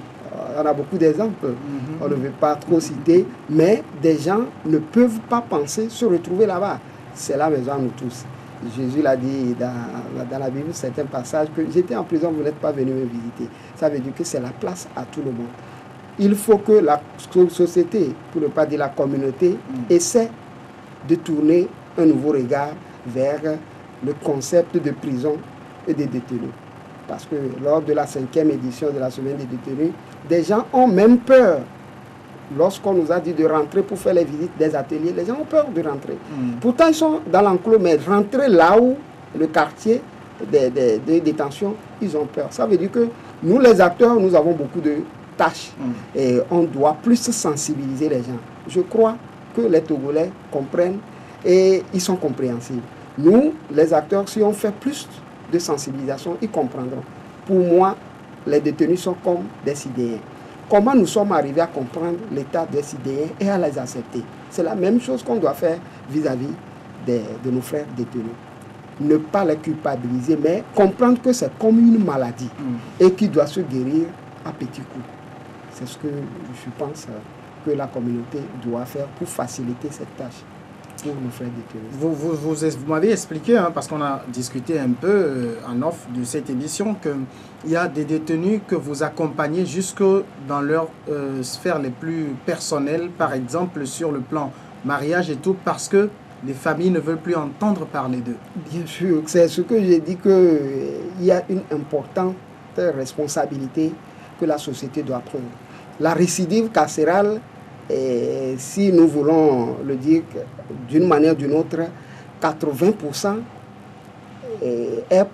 on a beaucoup d'exemples, on ne veut pas trop citer, mais des gens ne peuvent pas penser se retrouver là-bas. C'est la maison à nous tous. Jésus l'a dit dans la Bible, certains passages, que j'étais en prison, vous n'êtes pas venu me visiter. Ça veut dire que c'est la place à tout le monde. Il faut que la société, pour ne pas dire la communauté, essaie de tourner un nouveau regard vers le concept de prison et des détenus. Parce que lors de la 5e édition de la semaine des détenus, des gens ont même peur. Lorsqu'on nous a dit de rentrer pour faire les visites des ateliers, les gens ont peur de rentrer. Pourtant, ils sont dans l'enclos, mais rentrer là où le quartier de détention, ils ont peur. Ça veut dire que nous, les acteurs, nous avons beaucoup de tâches. Et on doit plus sensibiliser les gens. Je crois que les Togolais comprennent et ils sont compréhensibles. Nous, les acteurs, si on fait plus de sensibilisation, ils comprendront. Pour moi, les détenus sont comme des Sidéens. Comment nous sommes arrivés à comprendre l'état des Sidéens et à les accepter? C'est la même chose qu'on doit faire vis-à-vis de nos frères détenus. Ne pas les culpabiliser, mais comprendre que c'est comme une maladie et qui doit se guérir à petits coups. C'est ce que je pense que la communauté doit faire pour faciliter cette tâche pour nos frères détenus. Vous m'avez expliqué, parce qu'on a discuté un peu en off de cette émission, qu'il y a des détenus que vous accompagnez jusque dans leurs sphères les plus personnelles, par exemple sur le plan mariage et tout, parce que les familles ne veulent plus entendre parler d'eux. Bien sûr, c'est ce que j'ai dit, qu'il y a une importante responsabilité que la société doit prendre. La récidive carcérale Et si nous voulons le dire d'une manière ou d'une autre, 80% est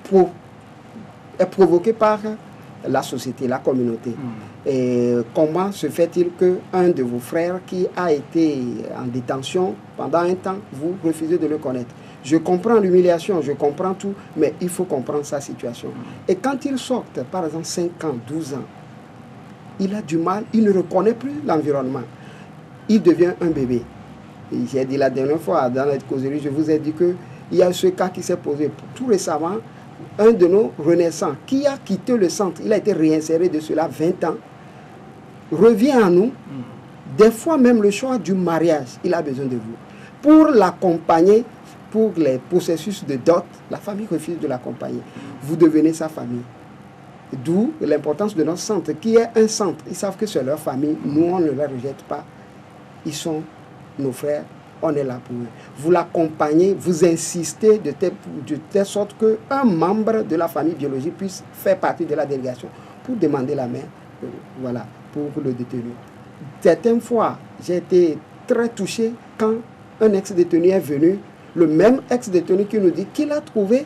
provoqué par la société, la communauté. Et comment se fait-il qu'un de vos frères qui a été en détention pendant un temps, vous refusez de le connaître? Je comprends l'humiliation, je comprends tout, mais il faut comprendre sa situation. Et quand il sort, par exemple 5 ans, 12 ans, il a du mal, il ne reconnaît plus l'environnement. Il devient un bébé. J'ai dit la dernière fois dans notre causerie, je vous ai dit qu'il y a ce cas qui s'est posé tout récemment. Un de nos renaissants qui a quitté le centre, il a été réinséré de cela 20 ans, revient à nous. Des fois même le choix du mariage, il a besoin de vous. Pour l'accompagner, pour les processus de dot, la famille refuse de l'accompagner. Vous devenez sa famille. D'où l'importance de notre centre, qui est un centre. Ils savent que c'est leur famille, nous on ne les rejette pas. Ils sont nos frères, on est là pour eux. Vous l'accompagnez, vous insistez de telle sorte qu'un membre de la famille biologique puisse faire partie de la délégation pour demander la main, voilà, pour le détenu. Certaines fois, j'ai été très touché quand un ex-détenu est venu, le même ex-détenu qui nous dit qu'il a trouvé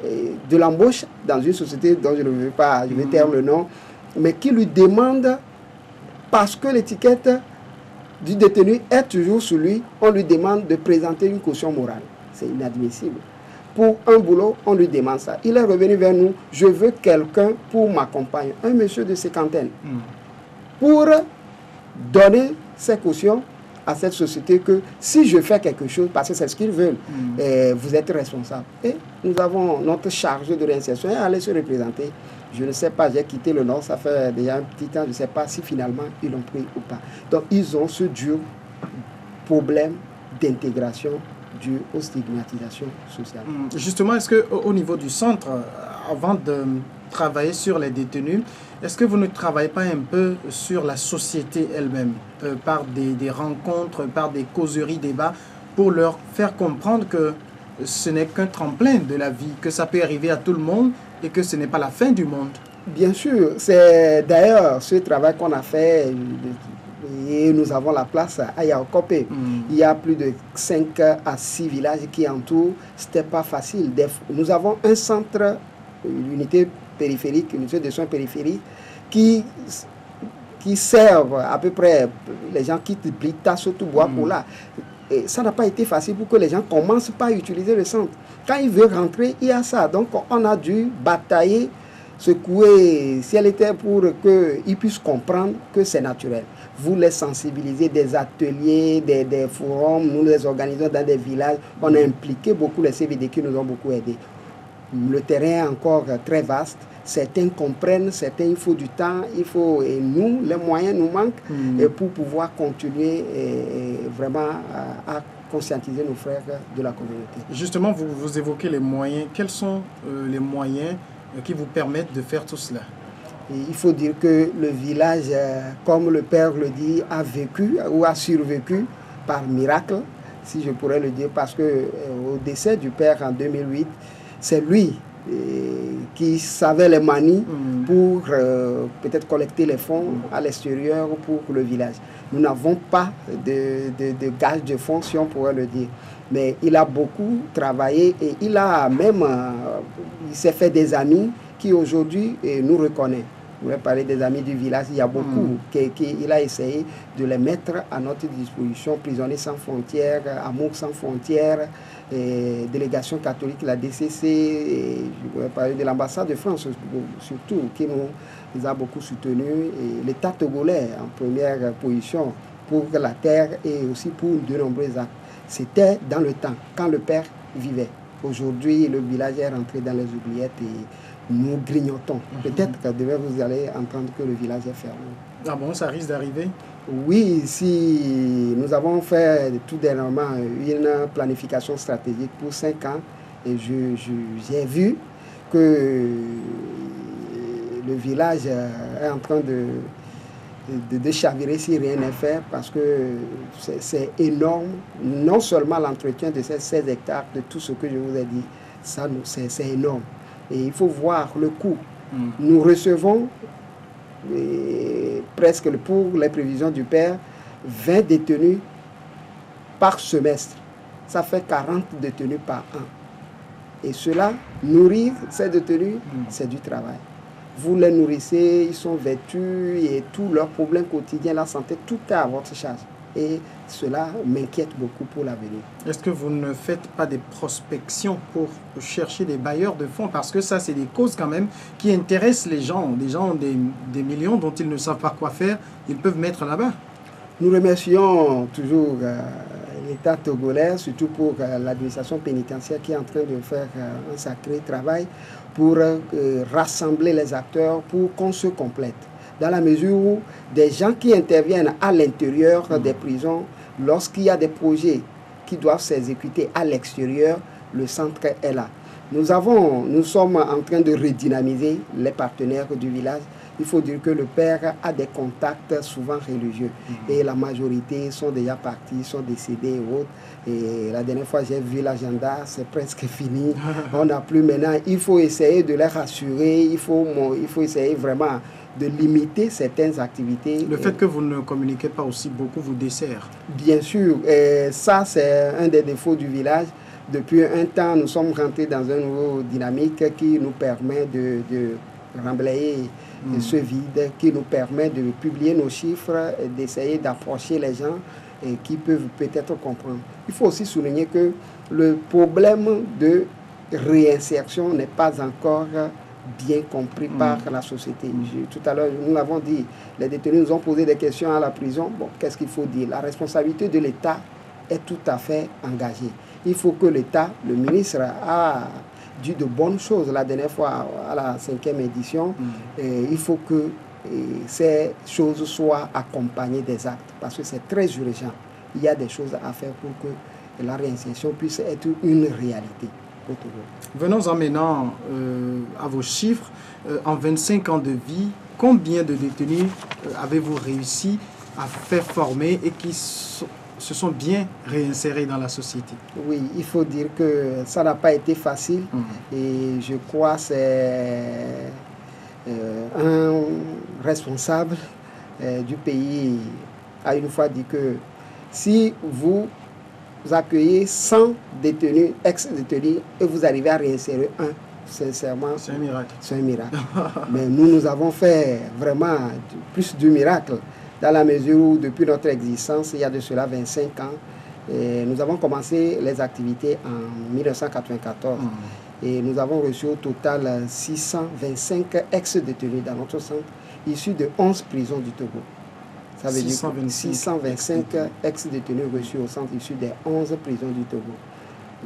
de l'embauche dans une société dont je ne veux pas, je vais taire le nom, mais qui lui demande, parce que l'étiquette du détenu est toujours sur lui, on lui demande de présenter une caution morale. C'est inadmissible. Pour un boulot, on lui demande ça. Il est revenu vers nous, je veux quelqu'un pour m'accompagner, un monsieur de cinquantaine, pour donner ses cautions à cette société que si je fais quelque chose, parce que c'est ce qu'ils veulent, vous êtes responsable. Et nous avons notre charge de réinsertion, aller se représenter. Je ne sais pas, j'ai quitté le Nord, ça fait déjà un petit temps, je ne sais pas si finalement ils l'ont pris ou pas. Donc ils ont ce dur problème d'intégration dû aux stigmatisations sociales. Justement, est-ce qu'au niveau du centre, avant de travailler sur les détenus, est-ce que vous ne travaillez pas un peu sur la société elle-même, par des rencontres, par des causeries, débats, pour leur faire comprendre que ce n'est qu'un tremplin de la vie, que ça peut arriver à tout le monde et que ce n'est pas la fin du monde? Bien sûr, c'est d'ailleurs ce travail qu'on a fait et nous avons la place à Yaokope. Il y a plus de 5 à 6 villages qui entourent, c'était pas facile. Nous avons un centre, une unité périphérique, une unité de soins périphériques qui servent à peu près, les gens quittent Blita, surtout Bois pour là. Et ça n'a pas été facile pour que les gens commencent pas à utiliser le centre. Quand ils veulent rentrer, il y a ça. Donc on a dû batailler, secouer ciel et terre pour qu'ils puissent comprendre que c'est naturel. Vous les sensibilisez, des ateliers, des forums, nous les organisons dans des villages. On a impliqué beaucoup les CVD qui nous ont beaucoup aidés. Le terrain est encore très vaste. Certains comprennent, certains il faut du temps, et nous, les moyens nous manquent et pour pouvoir continuer vraiment à conscientiser nos frères de la communauté. Justement, vous évoquez les moyens. Quels sont les moyens qui vous permettent de faire tout cela? Et il faut dire que le village, comme le père le dit, a vécu ou a survécu par miracle, si je pourrais le dire, parce que au décès du père en 2008, c'est lui qui savait les manies pour peut-être collecter les fonds à l'extérieur pour le village. Nous n'avons pas de gage de fonds, si on pourrait le dire. Mais il a beaucoup travaillé et il a même, il s'est fait des amis qui aujourd'hui nous reconnaissent. Vous voulez parler des amis du village, il y a beaucoup qu'il a essayé de les mettre à notre disposition. Prisonniers sans frontières, Amour sans frontières, délégation catholique, la DCC, je voulais parler de l'ambassade de France surtout, qui nous a beaucoup soutenus, et l'État togolais en première position pour la terre et aussi pour de nombreux actes. C'était dans le temps, quand le père vivait. Aujourd'hui, le village est rentré dans les oubliettes et nous grignotons. Peut-être que demain, vous allez entendre que le village est fermé. Ah bon, ça risque d'arriver? Oui, si nous avons fait tout dernièrement une planification stratégique pour 5 ans et j'ai vu que le village est en train de chavirer si rien n'est fait, parce que c'est énorme. Non seulement l'entretien de ces 16 hectares, de tout ce que je vous ai dit, ça c'est énorme. Et il faut voir le coût. Nous recevons presque pour les prévisions du père 20 détenus par semestre. Ça fait 40 détenus par an. Et cela, nourrir ces détenus, c'est du travail. Vous les nourrissez, ils sont vêtus et tous leurs problèmes quotidiens, la santé, tout est à votre charge. Et cela m'inquiète beaucoup pour l'avenir. Est-ce que vous ne faites pas des prospections pour chercher des bailleurs de fonds? Parce que ça, c'est des causes quand même qui intéressent les gens. Des gens ont des millions dont ils ne savent pas quoi faire. Ils peuvent mettre là-bas. Nous remercions toujours l'État togolais, surtout pour l'administration pénitentiaire qui est en train de faire un sacré travail pour rassembler les acteurs pour qu'on se complète. Dans la mesure où des gens qui interviennent à l'intérieur des prisons, lorsqu'il y a des projets qui doivent s'exécuter à l'extérieur, le centre est là. Nous sommes en train de redynamiser les partenaires du village. Il faut dire que le père a des contacts souvent religieux et la majorité sont déjà partis, sont décédés et autres. Et la dernière fois, j'ai vu l'agenda, c'est presque fini. On n'a plus maintenant. Il faut essayer de les rassurer, il faut essayer vraiment de limiter certaines activités. Le fait que vous ne communiquez pas aussi beaucoup vous dessert. Bien sûr, et ça c'est un des défauts du village. Depuis un temps, nous sommes rentrés dans une nouvelle dynamique qui nous permet de remblayer ce vide, qui nous permet de publier nos chiffres, d'essayer d'approcher les gens et qui peuvent peut-être comprendre. Il faut aussi souligner que le problème de réinsertion n'est pas encore bien compris par la société. Tout à l'heure, nous l'avons dit, les détenus nous ont posé des questions à la prison. Bon, qu'est-ce qu'il faut dire? La responsabilité de l'État est tout à fait engagée. Il faut que l'État, le ministre a dit de bonnes choses la dernière fois à la 5e édition. Il faut que ces choses soient accompagnées des actes parce que c'est très urgent. Il y a des choses à faire pour que la réinsertion puisse être une réalité. Venons-en maintenant à vos chiffres. En 25 ans de vie, combien de détenus avez-vous réussi à faire former et qui se sont bien réinsérés dans la société? Oui, il faut dire que ça n'a pas été facile et je crois que c'est un responsable du pays a une fois dit que si vous accueillez 100 détenus, ex-détenus, et vous arrivez à réinsérer un, sincèrement, c'est un miracle. C'est un miracle. Mais nous avons fait vraiment plus du miracle, dans la mesure où depuis notre existence, il y a de cela 25 ans, et nous avons commencé les activités en 1994. Et nous avons reçu au total 625 ex-détenus dans notre centre, issus de 11 prisons du Togo. Ça veut dire 625 ex-détenus reçus au centre issus des 11 prisons du Togo.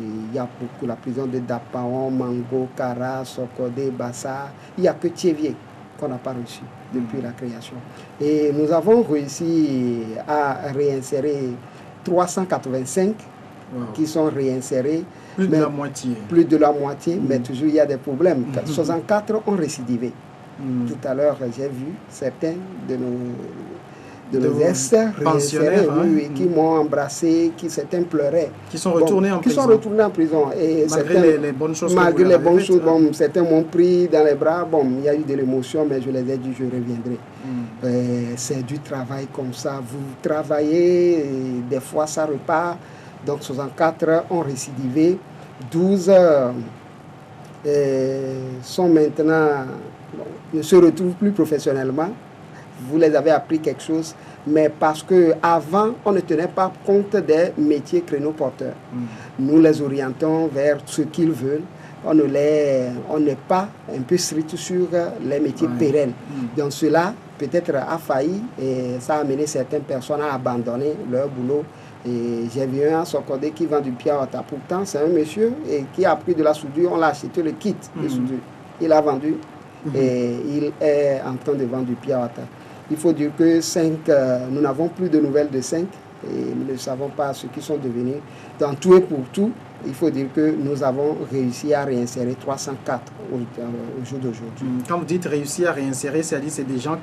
Et il y a beaucoup, la prison de Dapaon, Mango, Kara, Sokodé, Bassa. Il n'y a que Thiévier qu'on n'a pas reçu depuis la création. Et nous avons réussi à réinsérer 385 qui sont réinsérés. Plus de la moitié. Plus de la moitié, mais toujours il y a des problèmes. 64 ont récidivé. Tout à l'heure, j'ai vu certains de nos ex-pensionnaires qui m'ont embrassé, qui certains pleuraient. Qui sont retournés en prison. Qui sont retournés en prison. Et malgré les bonnes choses. Malgré les bonnes choses, certains m'ont pris dans les bras. Bon, il y a eu de l'émotion, mais je les ai dit, je reviendrai. C'est du travail comme ça. Vous travaillez, et des fois ça repart. Donc 64 ont récidivé. 12 sont maintenant, ne se retrouvent plus professionnellement. Vous les avez appris quelque chose, mais parce qu'avant, on ne tenait pas compte des métiers créneaux-porteurs. Nous les orientons vers ce qu'ils veulent. On n'est pas un peu strict sur les métiers pérennes. Donc cela, peut-être, a failli et ça a amené certaines personnes à abandonner leur boulot. Et j'ai vu un à Sokodé qui vend du piawata. Pourtant, c'est un monsieur qui a pris de la soudure. On l'a acheté le kit de soudure. Il a vendu et il est en train de vendre du piawata. Il faut dire que 5, nous n'avons plus de nouvelles de 5 et nous ne savons pas ce qu'ils sont devenus. Dans tout et pour tout, il faut dire que nous avons réussi à réinsérer 304 au jour d'aujourd'hui. Quand vous dites réussir à réinsérer, c'est-à-dire c'est des gens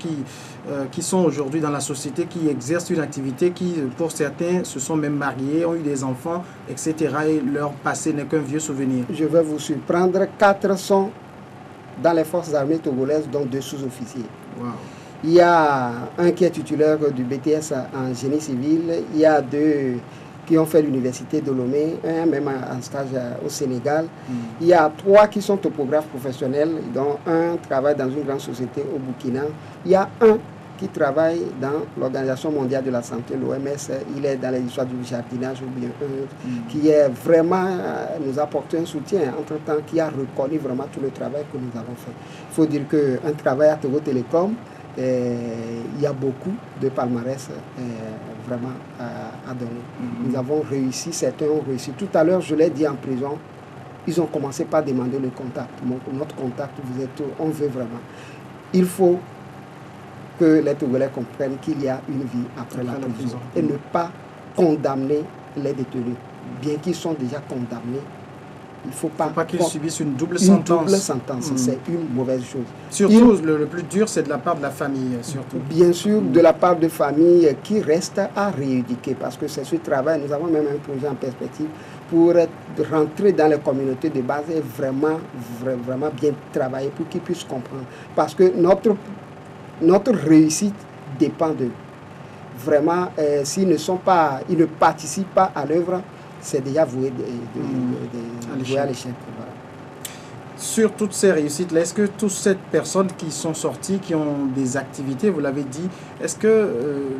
qui sont aujourd'hui dans la société, qui exercent une activité, qui pour certains se sont même mariés, ont eu des enfants, etc. Et leur passé n'est qu'un vieux souvenir. Je vais vous surprendre, 4 sont dans les forces armées togolaises, dont 2 sous-officiers. Wow. Il y a un qui est titulaire du BTS en génie civil. Il y a 2 qui ont fait l'université de Lomé, un même en stage au Sénégal. Il y a 3 qui sont topographes professionnels, dont un travaille dans une grande société au Burkina. Il y a un qui travaille dans l'Organisation mondiale de la santé, l'OMS. Il est dans les histoires du jardinage ou bien qui est vraiment, nous apporte un soutien, entre-temps, qui a reconnu vraiment tout le travail que nous avons fait. Il faut dire qu'un travail à Togo Télécom, il y a beaucoup de palmarès vraiment à donner. Nous avons réussi, certains ont réussi. Tout à l'heure, je l'ai dit en prison, ils ont commencé par demander le contact. Notre contact, on veut vraiment. Il faut que les Togolais comprennent qu'il y a une vie après la prison et ne pas condamner les détenus. Bien qu'ils sont déjà condamnés, il ne faut pas qu'ils subissent une double sentence. Une double sentence, c'est une mauvaise chose. Surtout, le plus dur, c'est de la part de la famille. Surtout. Bien sûr, de la part de familles qui restent à rééduquer, parce que c'est ce travail. Nous avons même un projet en perspective pour rentrer dans les communautés de base et vraiment bien travailler pour qu'ils puissent comprendre. Parce que notre réussite dépend d'eux. Vraiment, s'ils ne participent pas à l'œuvre, c'est déjà voué à l'échec. Voilà. Sur toutes ces réussites-là, est-ce que toutes ces personnes qui sont sorties, qui ont des activités, vous l'avez dit, est-ce que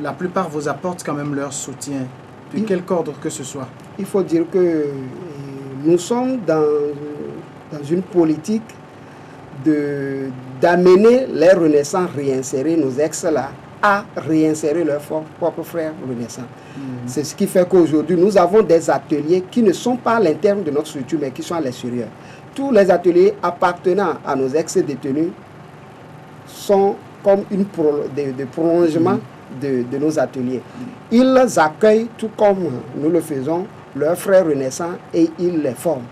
la plupart vous apportent quand même leur soutien, de quelque ordre que ce soit? Il faut dire que nous sommes dans une politique d'amener les renaissants réinsérer nos ex-là à réinsérer leurs propres frères renaissants. C'est ce qui fait qu'aujourd'hui, nous avons des ateliers qui ne sont pas à l'interne de notre structure, mais qui sont à l'extérieur. Tous les ateliers appartenant à nos ex-détenus sont comme des prolongements de nos ateliers. Ils accueillent, tout comme nous le faisons, leurs frères renaissants et ils les forment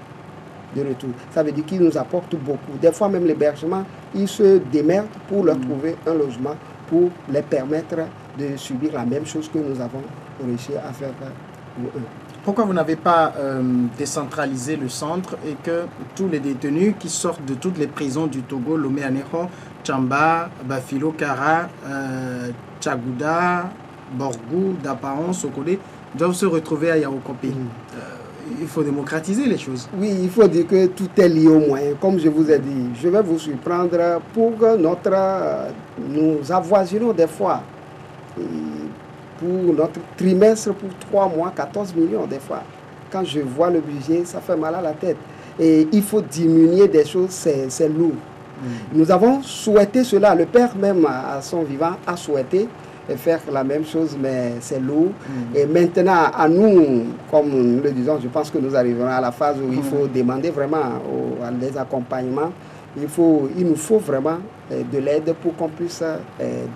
de retour. Ça veut dire qu'ils nous apportent beaucoup. Des fois même l'hébergement, ils se démerdent pour leur trouver un logement pour les permettre de subir la même chose que nous avons réussi à faire pour eux. Pourquoi vous n'avez pas décentralisé le centre et que tous les détenus qui sortent de toutes les prisons du Togo, Lomé, Anéro, Tchamba, Bafilo, Kara, Tchagouda, Borgou, Dapaon, Sokodé, doivent se retrouver à Yaoukopé? Il faut démocratiser les choses. Oui, il faut dire que tout est lié au moyen. Comme je vous ai dit, je vais vous surprendre pour nous avoisinons des fois. Pour notre trimestre, pour 3 mois, 14 millions des fois. Quand je vois le budget, ça fait mal à la tête. Et il faut diminuer des choses, c'est lourd. Nous avons souhaité cela. Le père même, à son vivant, a souhaité faire la même chose, mais c'est lourd. Et maintenant, à nous, comme nous le disons, je pense que nous arriverons à la phase où il faut demander vraiment des accompagnements. Il nous faut vraiment de l'aide pour qu'on puisse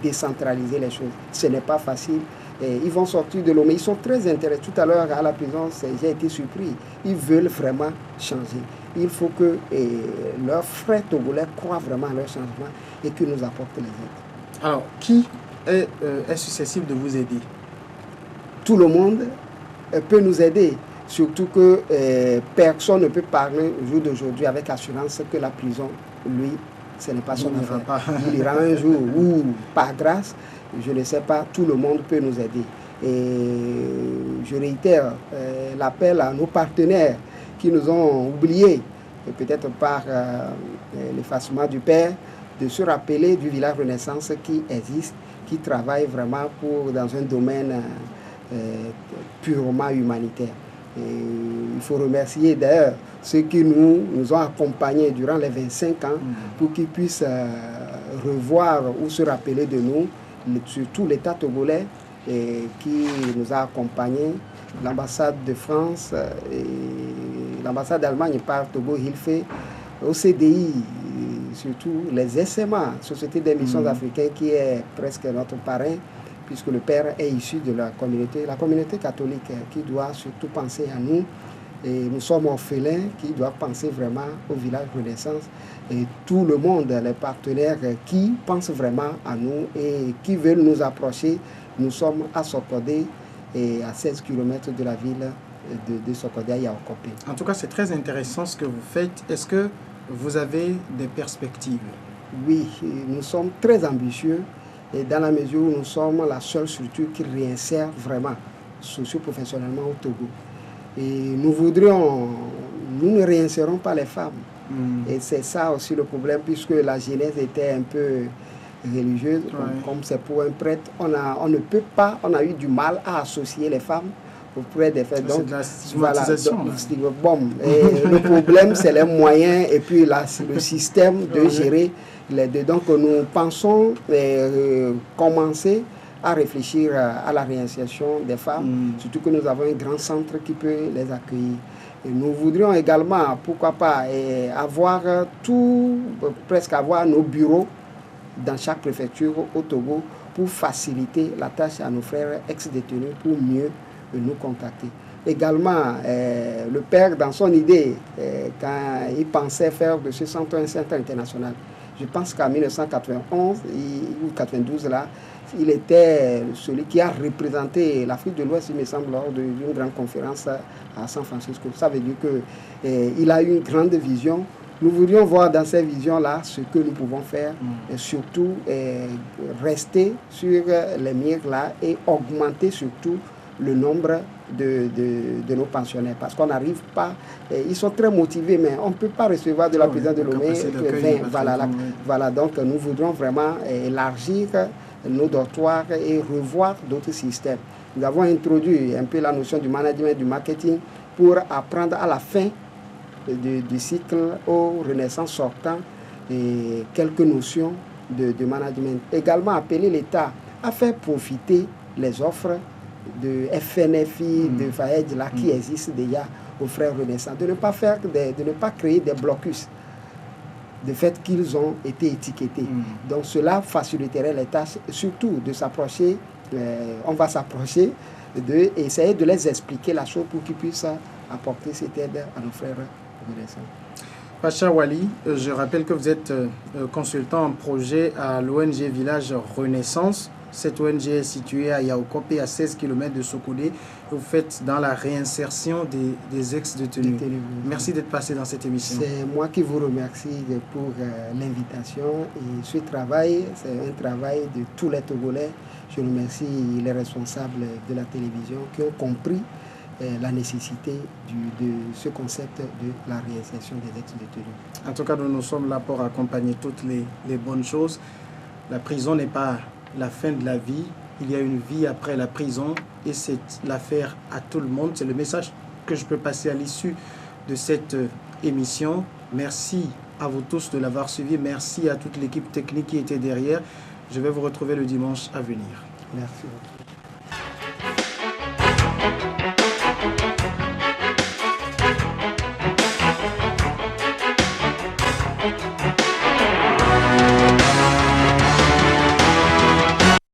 décentraliser les choses. Ce n'est pas facile. Ils vont sortir de l'eau, mais ils sont très intéressés. Tout à l'heure, à la prison, j'ai été surpris. Ils veulent vraiment changer. Il faut que leurs frères togolais croient vraiment à leur changement et qu'ils nous apportent les aides. Alors, qui est susceptible de vous aider? Tout le monde peut nous aider. Surtout que personne ne peut parler au jour d'aujourd'hui avec assurance que la prison, lui, ce n'est pas son affaire. Il ira un jour où, par grâce, je ne sais pas, tout le monde peut nous aider. Et je réitère l'appel à nos partenaires qui nous ont oubliés, et peut-être par l'effacement du père, de se rappeler du village Renaissance qui existe, qui travaille vraiment dans un domaine purement humanitaire. Et il faut remercier d'ailleurs ceux qui nous ont accompagnés durant les 25 ans pour qu'ils puissent revoir ou se rappeler de nous, surtout l'État togolais qui nous a accompagnés, l'ambassade de France et l'ambassade d'Allemagne par Togo Hilfe, OCDI, surtout les SMA, Société des missions africaines qui est presque notre parrain, puisque le père est issu de la communauté catholique qui doit surtout penser à nous. Et nous sommes orphelins qui doivent penser vraiment au village Renaissance. Et tout le monde, les partenaires qui pensent vraiment à nous et qui veulent nous approcher, nous sommes à Sokodé et à 16 km de la ville de Sokodé à Yaoukopé. En tout cas, c'est très intéressant ce que vous faites. Est-ce que vous avez des perspectives? Oui, nous sommes très ambitieux. et dans la mesure où nous sommes la seule structure qui réinsère vraiment socio-professionnellement au Togo. Et nous ne réinsérons pas les femmes. Et c'est ça aussi le problème, puisque la jeunesse était un peu religieuse, comme c'est pour un prêtre, on a eu du mal à associer les femmes auprès des faits. Donc, voilà, le problème, c'est les moyens et puis le système de gérer les deux. Donc, nous pensons commencer à réfléchir à la réinsertion des femmes, surtout que nous avons un grand centre qui peut les accueillir. Et nous voudrions également, pourquoi pas, presque avoir nos bureaux dans chaque préfecture au Togo pour faciliter la tâche à nos frères ex-détenus pour mieux nous contacter. Également, le père, dans son idée, quand il pensait faire de ce centre un centre international, je pense qu'en 1991 ou 1992, là, il était celui qui a représenté l'Afrique de l'Ouest, il me semble, lors d'une grande conférence à San Francisco. Ça veut dire qu'il a une grande vision. Nous voudrions voir dans ces visions-là ce que nous pouvons faire, et surtout rester sur les murs-là et augmenter surtout le nombre de nos pensionnaires. Parce qu'on n'arrive pas, ils sont très motivés, mais on ne peut pas recevoir de la présidence de Lomé. Voilà, donc nous voudrons vraiment élargir nos dortoirs et revoir d'autres systèmes. Nous avons introduit un peu la notion du management, du marketing, pour apprendre à la fin du cycle aux renaissances sortants et quelques notions de management. Également appeler l'État à faire profiter les offres de FNFI, de FAED là, qui existent déjà aux frères renaissants, de ne pas créer des blocus de fait qu'ils ont été étiquetés. Donc cela faciliterait les tâches, surtout de s'approcher, on va s'approcher, d'essayer de les expliquer la chose pour qu'ils puissent apporter cette aide à nos frères renaissants. Pacha Wali, je rappelle que vous êtes consultant en projet à l'ONG Village Renaissance. Cette ONG est située à Yaokope, à 16 km de Sokoudé. Vous faites dans la réinsertion des ex-détenus. Merci d'être passé dans cette émission. C'est moi qui vous remercie pour l'invitation. Et ce travail, c'est un travail de tous les Togolais. Je remercie les responsables de la télévision qui ont compris la nécessité de ce concept de la réinsertion des ex-détenus. En tout cas, nous sommes là pour accompagner toutes les bonnes choses. La prison n'est pas la fin de la vie, il y a une vie après la prison et c'est l'affaire à tout le monde. C'est le message que je peux passer à l'issue de cette émission. Merci à vous tous de l'avoir suivi. Merci à toute l'équipe technique qui était derrière. Je vais vous retrouver le dimanche à venir. Merci.